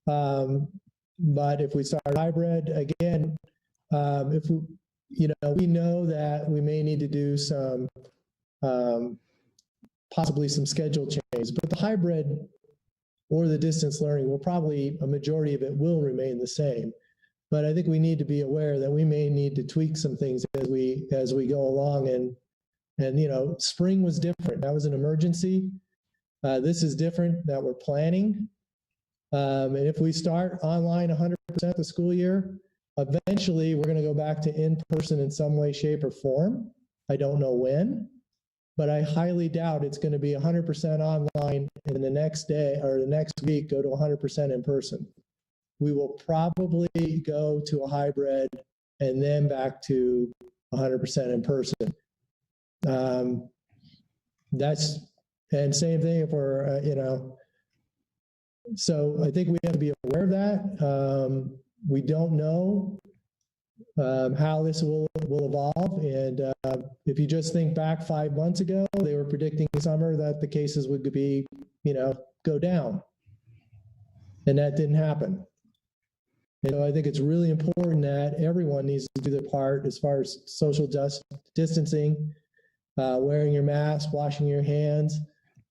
But if we start hybrid again, if we know that we may need to do some possibly some schedule changes, but the hybrid or the distance learning will probably, a majority of it will remain the same. But I think we need to be aware that we may need to tweak some things as we go along. And spring was different. That was an emergency. This is different that we're planning. And if we start online 100% the school year, eventually we're going to go back to in-person in some way, shape, or form. I don't know when, but I highly doubt it's going to be 100% online and the next day or the next week go to 100% in person. We will probably go to a hybrid and then back to 100% in person. And same thing if we're, so I think we have to be aware of that. We don't know how this will evolve. And if you just think back 5 months ago, they were predicting summer that the cases would be, go down. And that didn't happen. And so I think it's really important that everyone needs to do their part as far as social distancing, wearing your mask, washing your hands.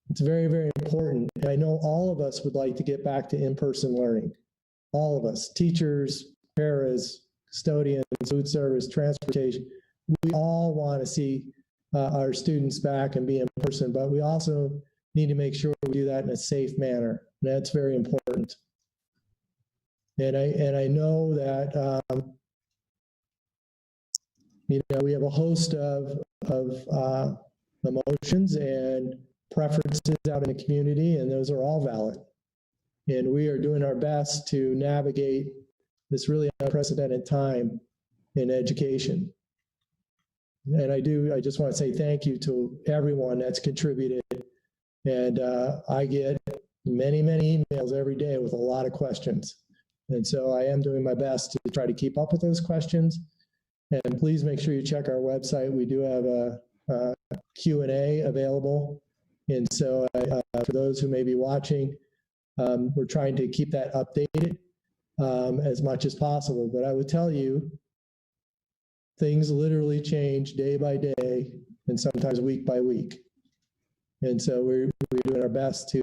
It's very, very important. And I know all of us would like to get back to in-person learning. All of us, teachers, paras, custodians, food service, transportation. We all want to see our students back and be in person, but we also need to make sure we do that in a safe manner. And that's very important. And I know that we have a host of emotions and preferences out in the community, and those are all valid. And we are doing our best to navigate this really unprecedented time in education. And I just want to say thank you to everyone that's contributed. And I get many, many emails every day with a lot of questions. And so I am doing my best to try to keep up with those questions. And please make sure you check our website. We do have a Q&A available. And so for those who may be watching, we're trying to keep that updated as much as possible. But I would tell you, things literally change day by day and sometimes week by week. And so we're doing our best to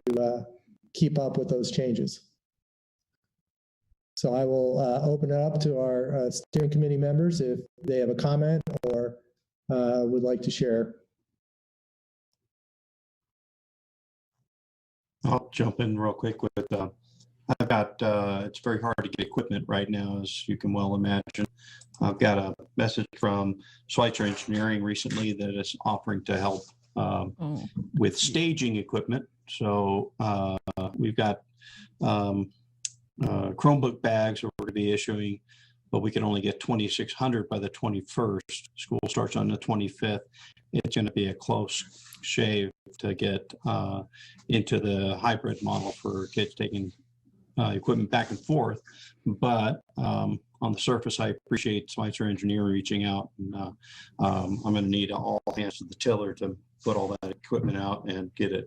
keep up with those changes. So I will open it up to our steering committee members if they have a comment or would like to share. I'll jump in real quick with, I've got, it's very hard to get equipment right now, as you can well imagine. I've got a message from Schweitzer Engineering recently that is offering to help with staging equipment. So we've got Chromebook bags that we're going to be issuing, but we can only get 2,600 by the 21st. School starts on the 25th. It's going to be a close shave to get into the hybrid model for kids taking equipment back and forth. But on the surface, I appreciate Schweitzer Engineering reaching out. And I'm going to need all hands to the tiller to put all that equipment out and get it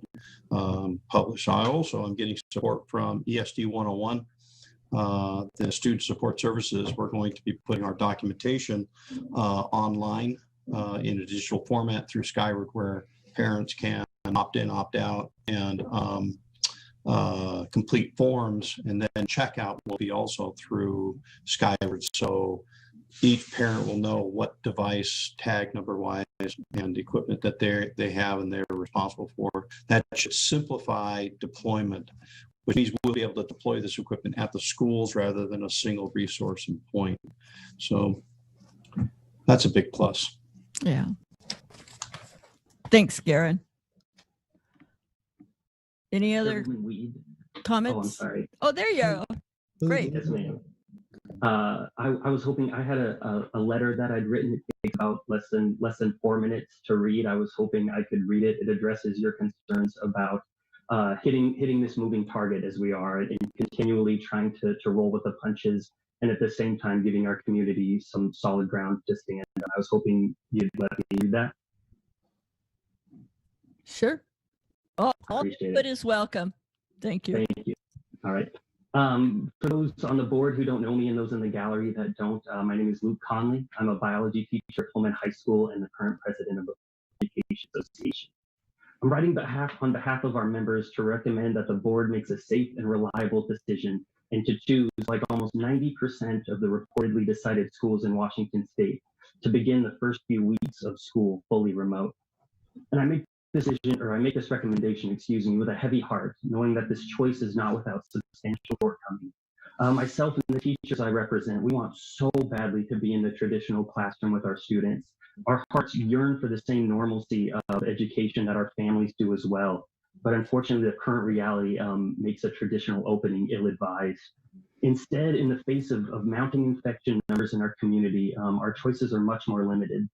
published. I also am getting support from ESD 101. The student support services, we're going to be putting our documentation online in a digital format through Skyward, where parents can opt in, opt out, and complete forms, and then checkout will be also through Skyward. So each parent will know what device, tag number wise, and equipment that they have and they're responsible for. That should simplify deployment, which means we'll be able to deploy this equipment at the schools rather than a single resource and point. So that's a big plus. Yeah. Thanks, Garen. Any other comments? Oh, I'm sorry. Oh, there you go. Great. Yes, ma'am. I was hoping, I had a letter that I'd written. It takes about less than 4 minutes to read. I was hoping I could read it. It addresses your concerns about hitting this moving target as we are, and continually trying to roll with the punches, and at the same time giving our community some solid ground to stand. I was hoping you'd let me read that. Sure. All input is welcome. Thank you. Thank you. All right. For those on the board who don't know me and those in the gallery that don't, my name is Luke Conley. I'm a biology teacher at Pullman High School and the current president of the Education Association. I'm writing on behalf of our members to recommend that the board makes a safe and reliable decision, and to choose, like almost 90% of the reportedly decided schools in Washington State, to begin the first few weeks of school fully remote. And I make this recommendation, with a heavy heart, knowing that this choice is not without substantial shortcomings. Myself and the teachers I represent, we want so badly to be in the traditional classroom with our students. Our hearts yearn for the same normalcy of education that our families do as well. But unfortunately, the current reality makes a traditional opening ill-advised. Instead, in the face of mounting infection numbers in our community, our choices are much more limited.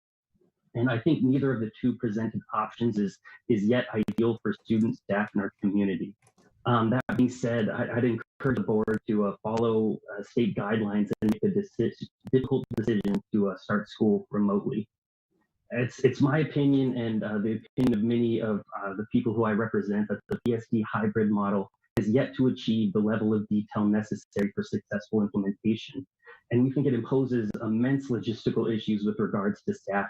And I think neither of the two presented options is yet ideal for students, staff, and our community. That being said, I'd encourage the board to follow state guidelines and make a difficult decision to start school remotely. It's my opinion, and the opinion of many of the people who I represent, that the PSD hybrid model has yet to achieve the level of detail necessary for successful implementation. And we think it imposes immense logistical issues with regards to staffing.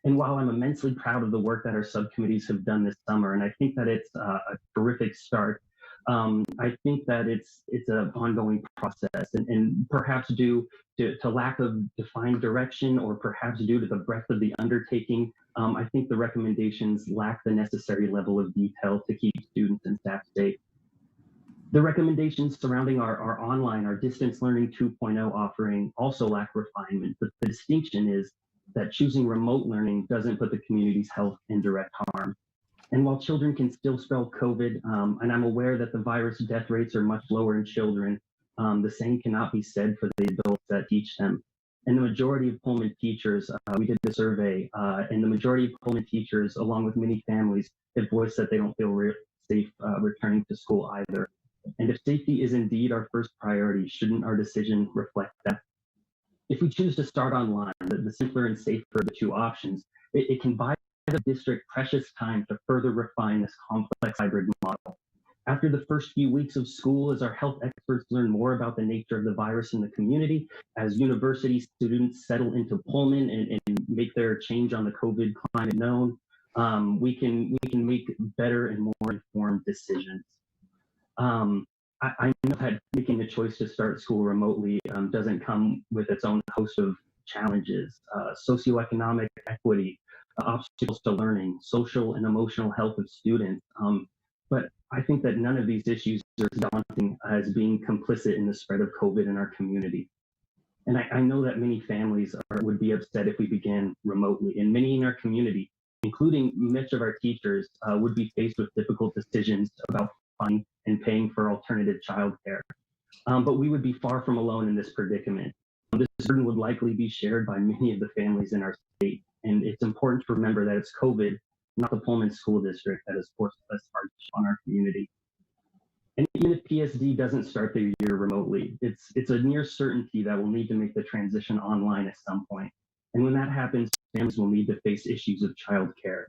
And while I'm immensely proud of the work that our subcommittees have done this summer, and I think that it's a terrific start, I think that it's an ongoing process, and perhaps due to lack of defined direction, or perhaps due to the breadth of the undertaking, I think the recommendations lack the necessary level of detail to keep students and staff safe. The recommendations surrounding our distance learning 2.0 offering also lack refinement, but the distinction is that choosing remote learning doesn't put the community's health in direct harm. And while children can still spell COVID, and I'm aware that the virus death rates are much lower in children, the same cannot be said for the adults that teach them. And the majority of Pullman teachers, we did the survey, and the majority of Pullman teachers, along with many families, have voiced that they don't feel safe returning to school either. And if safety is indeed our first priority, shouldn't our decision reflect that? If we choose to start online, the simpler and safer of the two options, it can buy the district precious time to further refine this complex hybrid model. After the first few weeks of school, as our health experts learn more about the nature of the virus in the community, as university students settle into Pullman and make their change on the COVID climate known, we can make better and more informed decisions. I know that making the choice to start school remotely doesn't come with its own host of challenges. Socioeconomic equity, obstacles to learning, social and emotional health of students. But I think that none of these issues are as daunting as being complicit in the spread of COVID in our community. And I know that many families would be upset if we began remotely, and many in our community, including much of our teachers, would be faced with difficult decisions about funding and paying for alternative childcare. But we would be far from alone in this predicament. This burden would likely be shared by many of the families in our state. And it's important to remember that it's COVID, not the Pullman School District, that has forced us hardship on our community. And even if PSD doesn't start their year remotely, it's a near certainty that we'll need to make the transition online at some point. And when that happens, families will need to face issues of childcare.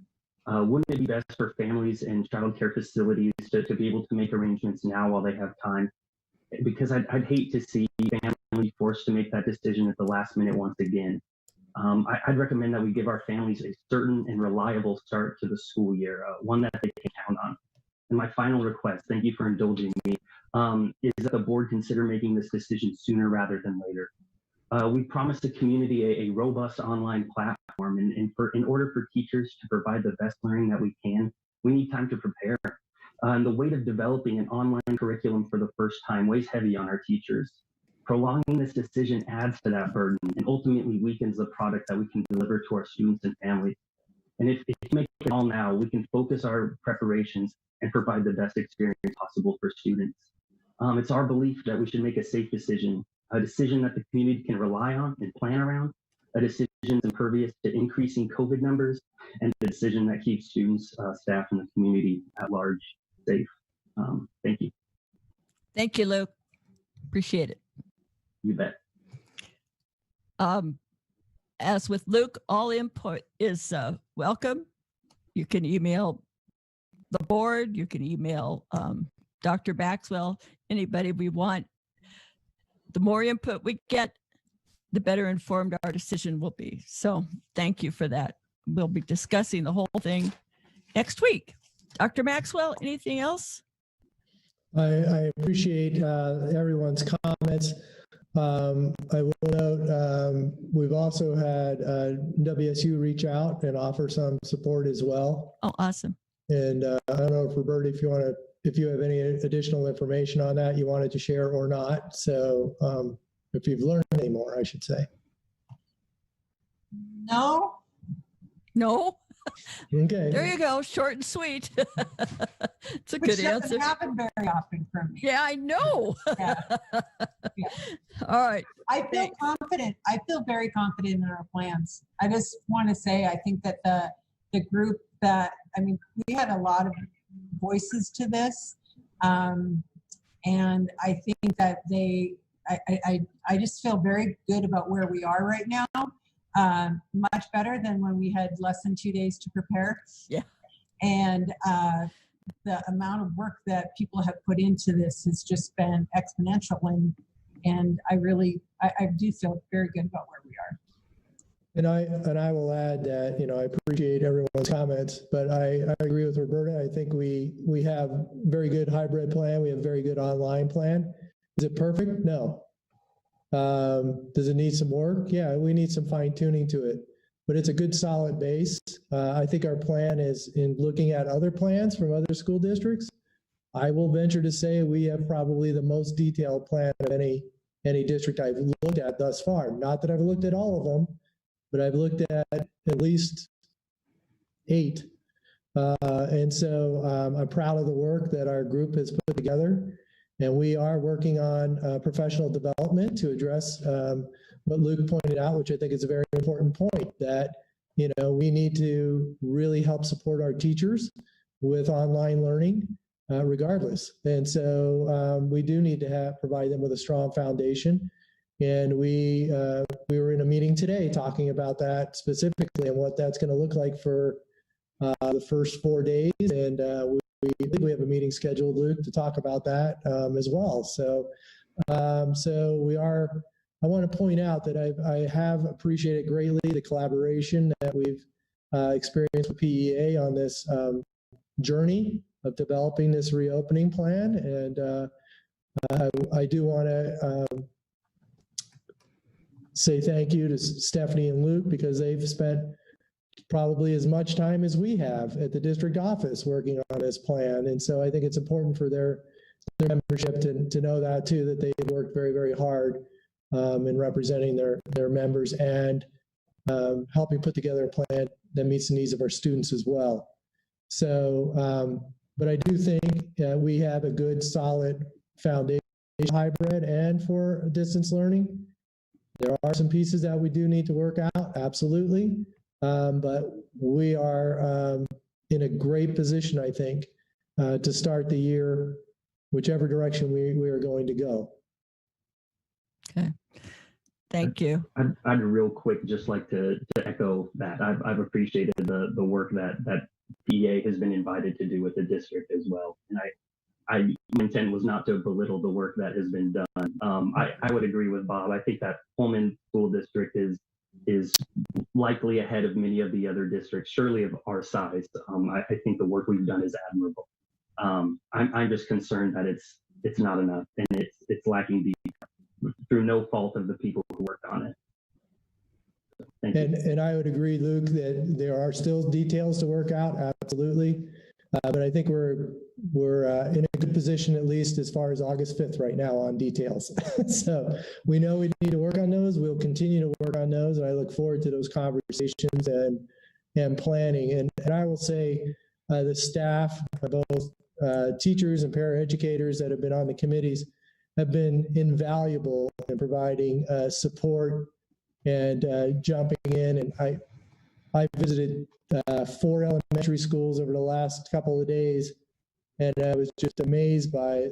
Wouldn't it be best for families and childcare facilities to be able to make arrangements now while they have time? Because I'd hate to see families forced to make that decision at the last minute once again. I'd recommend that we give our families a certain and reliable start to the school year, one that they can count on. And my final request, thank you for indulging me, is that the board consider making this decision sooner rather than later. We promised the community a robust online platform, and in order for teachers to provide the best learning that we can, we need time to prepare. And the weight of developing an online curriculum for the first time weighs heavy on our teachers. Prolonging this decision adds to that burden and ultimately weakens the product that we can deliver to our students and families. And if we make it all now, we can focus our preparations and provide the best experience possible for students. It's our belief that we should make a safe decision, a decision that the community can rely on and plan around, a decision impervious to increasing COVID numbers, and a decision that keeps students, staff, and the community at large safe. Thank you. Thank you, Luke. Appreciate it. You bet. As with Luke, all input is welcome. You can email the board, you can email Dr. Maxwell, anybody we want. The more input we get, the better informed our decision will be. So thank you for that. We'll be discussing the whole thing next week. Dr. Maxwell, anything else? I appreciate everyone's comments. I will note we've also had WSU reach out and offer some support as well. Oh, awesome. And I don't know if Roberta, if you have any additional information on that you wanted to share or not. So if you've learned any more, I should say. No. No. Okay. There you go. Short and sweet. It's a Which good answer. doesn't happen very often from me. Yeah, I know. Yeah. Yeah. All right. I feel confident. I feel very confident in our plans. I just want to say, I think that the group that, I mean, we had a lot of voices to this. And I think that I just feel very good about where we are right now. Much better than when we had less than 2 days to prepare. Yeah. And the amount of work that people have put into this has just been exponential. And I do feel very good about where we are. And I will add that, I appreciate everyone's comments, but I agree with Roberta. I think we have very good hybrid plan. We have very good online plan. Is it perfect? No. Does it need some work? Yeah, we need some fine tuning to it, but it's a good solid base. I think our plan is, in looking at other plans from other school districts, I will venture to say we have probably the most detailed plan of any district I've looked at thus far. Not that I've looked at all of them, but I've looked at least 8. And so I'm proud of the work that our group has put together. And we are working on professional development to address what Luke pointed out, which I think is a very important point, that, we need to really help support our teachers with online learning regardless. And so we do need to provide them with a strong foundation. And we were in a meeting today talking about that specifically and what that's going to look like for the first 4 days. And we have a meeting scheduled, Luke, to talk about that as well. So, I want to point out that I have appreciated greatly the collaboration that we've experienced with PEA on this journey of developing this reopening plan. And I do want to say thank you to Stephanie and Luke, because they've spent probably as much time as we have at the district office working on this plan. And so I think it's important for their membership to know that too, that they worked very, very hard in representing their members and helping put together a plan that meets the needs of our students as well. So, but I do think we have a good, solid foundation, hybrid and for distance learning. There are some pieces that we do need to work out, absolutely. But we are in a great position, I think, to start the year, whichever direction we are going to go. Okay. Thank you. I'd real quick just like to echo that. I've appreciated the work that PEA has been invited to do with the district as well. And my intent was not to belittle the work that has been done. I would agree with Bob. I think that Pullman School District is likely ahead of many of the other districts, surely of our size. I think the work we've done is admirable. I'm just concerned that it's not enough and it's lacking through no fault of the people who worked on it. And I would agree, Luke, that there are still details to work out, absolutely. But I think we're in a good position, at least as far as August 5th right now on details. So we know we need to work on those. We'll continue to work on those. And I look forward to those conversations and planning. And I will say the staff, both teachers and paraeducators that have been on the committees have been invaluable in providing support and jumping in. And I visited 4 elementary schools over the last couple of days, and I was just amazed by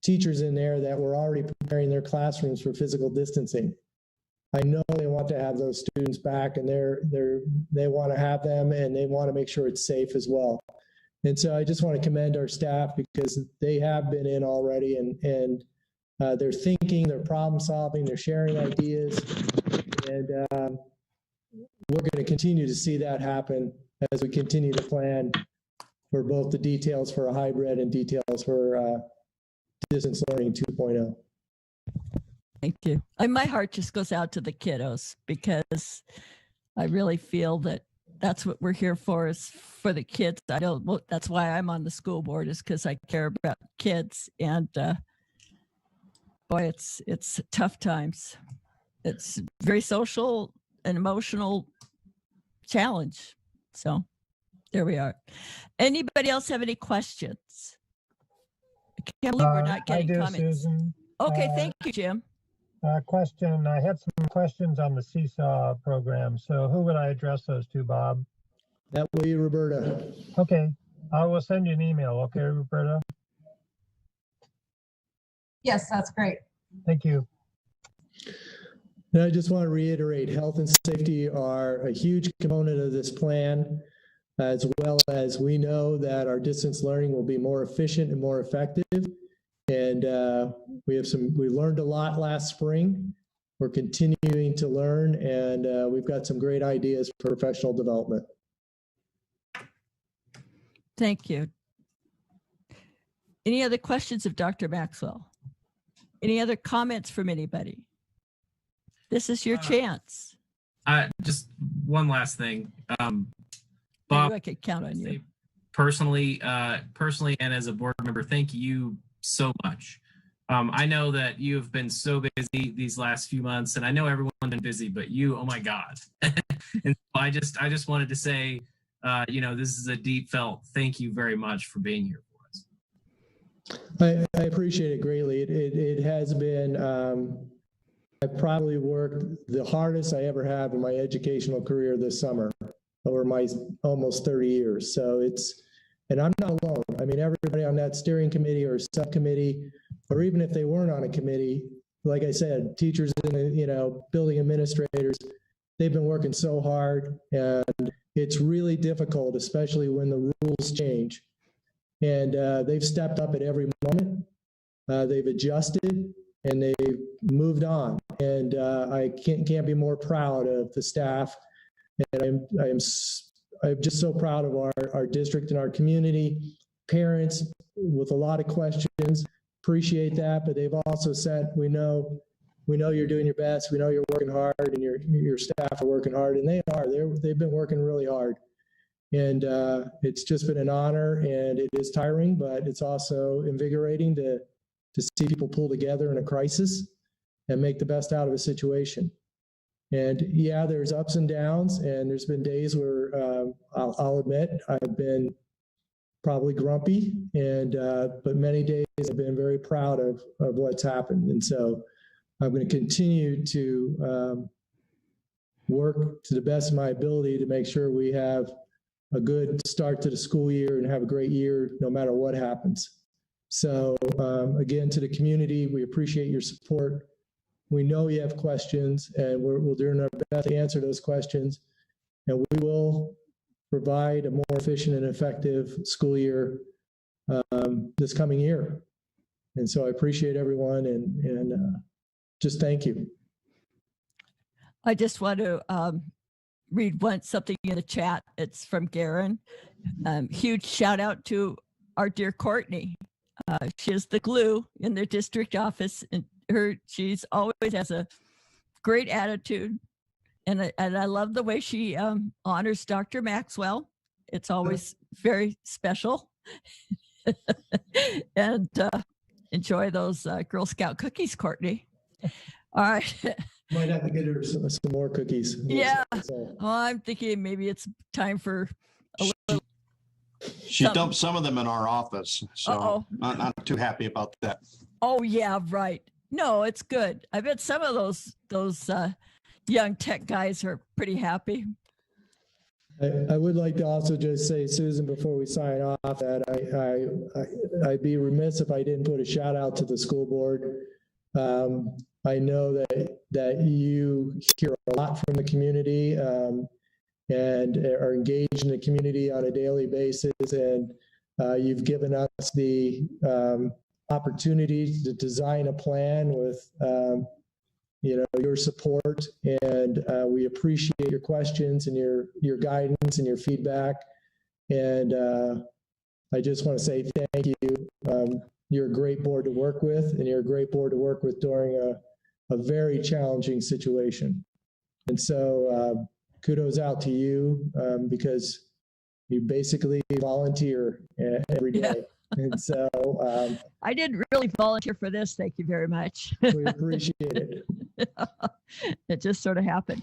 teachers in there that were already preparing their classrooms for physical distancing. I know they want to have those students back, and they want to have them, and they want to make sure it's safe as well. And so I just want to commend our staff because they have been in already, and they're thinking, they're problem solving, they're sharing ideas, and we're going to continue to see that happen as we continue to plan for both the details for a hybrid and details for distance learning 2.0. Thank you. My heart just goes out to the kiddos because I really feel that that's what we're here for, is for the kids. That's why I'm on the school board, is because I care about kids. And boy, it's tough times. It's very social and emotional challenge. So there we are. Anybody else have any questions? I can't believe we're not getting comments. Susan. Okay, thank you, Jim. Question. I had some questions on the Seesaw program. So who would I address those to, Bob? That way, Roberta. Okay. I will send you an email. Okay, Roberta? Yes, that's great. Thank you. And I just want to reiterate, health and safety are a huge component of this plan, as well as we know that our distance learning will be more efficient and more effective. And we learned a lot last spring. We're continuing to learn, and we've got some great ideas for professional development. Thank you. Any other questions of Dr. Maxwell? Any other comments from anybody? This is your chance. Just one last thing. Bob, I could count on you. Personally, and as a board member, thank you so much. I know that you have been so busy these last few months, and I know everyone's been busy, but you, oh my God. And so I just wanted to say, this is a deep felt thank you very much for being here for us. I appreciate it greatly. It has been, I've probably worked the hardest I ever have in my educational career this summer over my almost 30 years. So and I'm not alone. I mean, everybody on that steering committee or subcommittee, or even if they weren't on a committee, like I said, teachers and, building administrators, they've been working so hard, and it's really difficult, especially when the rules change. And they've stepped up at every moment. They've adjusted and they've moved on. And I can't be more proud of the staff. And I'm just so proud of our district and our community. Parents with a lot of questions, appreciate that, but they've also set, we know, we know you're doing your best. We know you're working hard, and your staff are working hard, and they are. They've been working really hard. And it's just been an honor, and it is tiring, but it's also invigorating to see people pull together in a crisis and make the best out of a situation. And yeah, there's ups and downs, and there's been days where I'll admit I've been probably grumpy, and but many days I've been very proud of what's happened. And so I'm going to continue to work to the best of my ability to make sure we have a good start to the school year and have a great year no matter what happens. So again, to the community, we appreciate your support. We know you have questions, and we'll do our best to answer those questions, and we will provide a more efficient and effective school year this coming year. And so I appreciate everyone, and just thank you. I just want to read something in the chat. It's from Garen. Huge shout out to our dear Courtney. She is the glue in the district office, and she's always has a great attitude, and I love the way she honors Dr. Maxwell. It's always very special. And enjoy those Girl Scout cookies, Courtney. All right. Might have to get her some more cookies. Yeah. Well, I'm thinking maybe it's time for a little. She dumped some of them in our office, so not too happy about that. Oh yeah, right. No, it's good. I bet some of those young tech guys are pretty happy. I would like to also just say, Susan, before we sign off, that I'd be remiss if I didn't put a shout out to the school board. I know that you hear a lot from the community and are engaged in the community on a daily basis, and you've given us the opportunity to design a plan with your support, and we appreciate your questions and your guidance and your feedback. And I just want to say thank you. You're a great board to work with, and you're a great board to work with during a very challenging situation. And so kudos out to you because you basically volunteer every day. Yeah. And so I didn't really volunteer for this. Thank you very much. We appreciate it. It just sort of happened.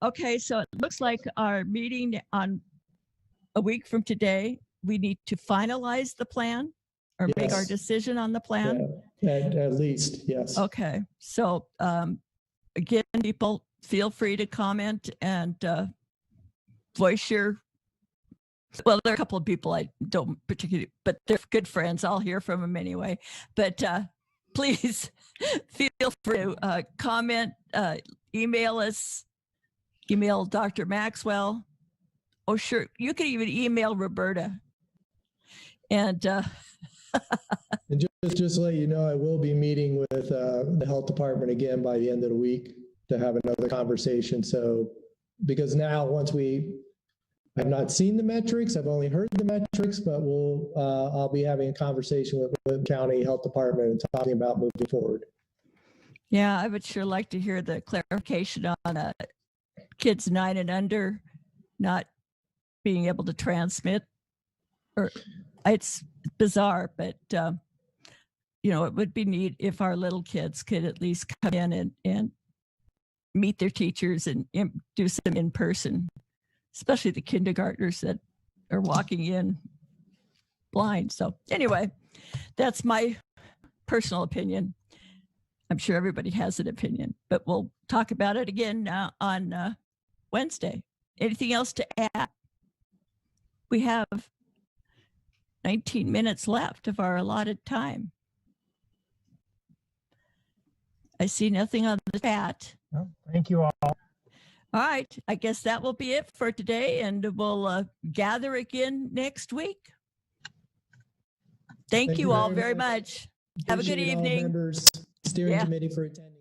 Okay, so it looks like our meeting on a week from today, we need to finalize the plan or make our decision on the plan. Yeah, at least, yes. Okay, so again, people feel free to comment and voice your. Well, there are a couple of people I don't particularly, but they're good friends. I'll hear from them anyway. But please feel free to comment, email us, email Dr. Maxwell. Oh, sure. You can even email Roberta. And and just to let you know, I will be meeting with the health department again by the end of the week to have another conversation. So, because now I've not seen the metrics, I've only heard the metrics, but I'll be having a conversation with the county health department and talking about moving forward. Yeah, I would sure like to hear the clarification on kids 9 and under not being able to transmit. Or it's bizarre, but it would be neat if our little kids could at least come in and meet their teachers and do some in person. Especially the kindergartners that are walking in blind. So anyway, that's my personal opinion. I'm sure everybody has an opinion, but we'll talk about it again on Wednesday. Anything else to add? We have 19 minutes left of our allotted time. I see nothing on the chat. Well, thank you all. All right, I guess that will be it for today, and we'll gather again next week. Thank you all very much. Have a good evening. All members, steering committee for attending.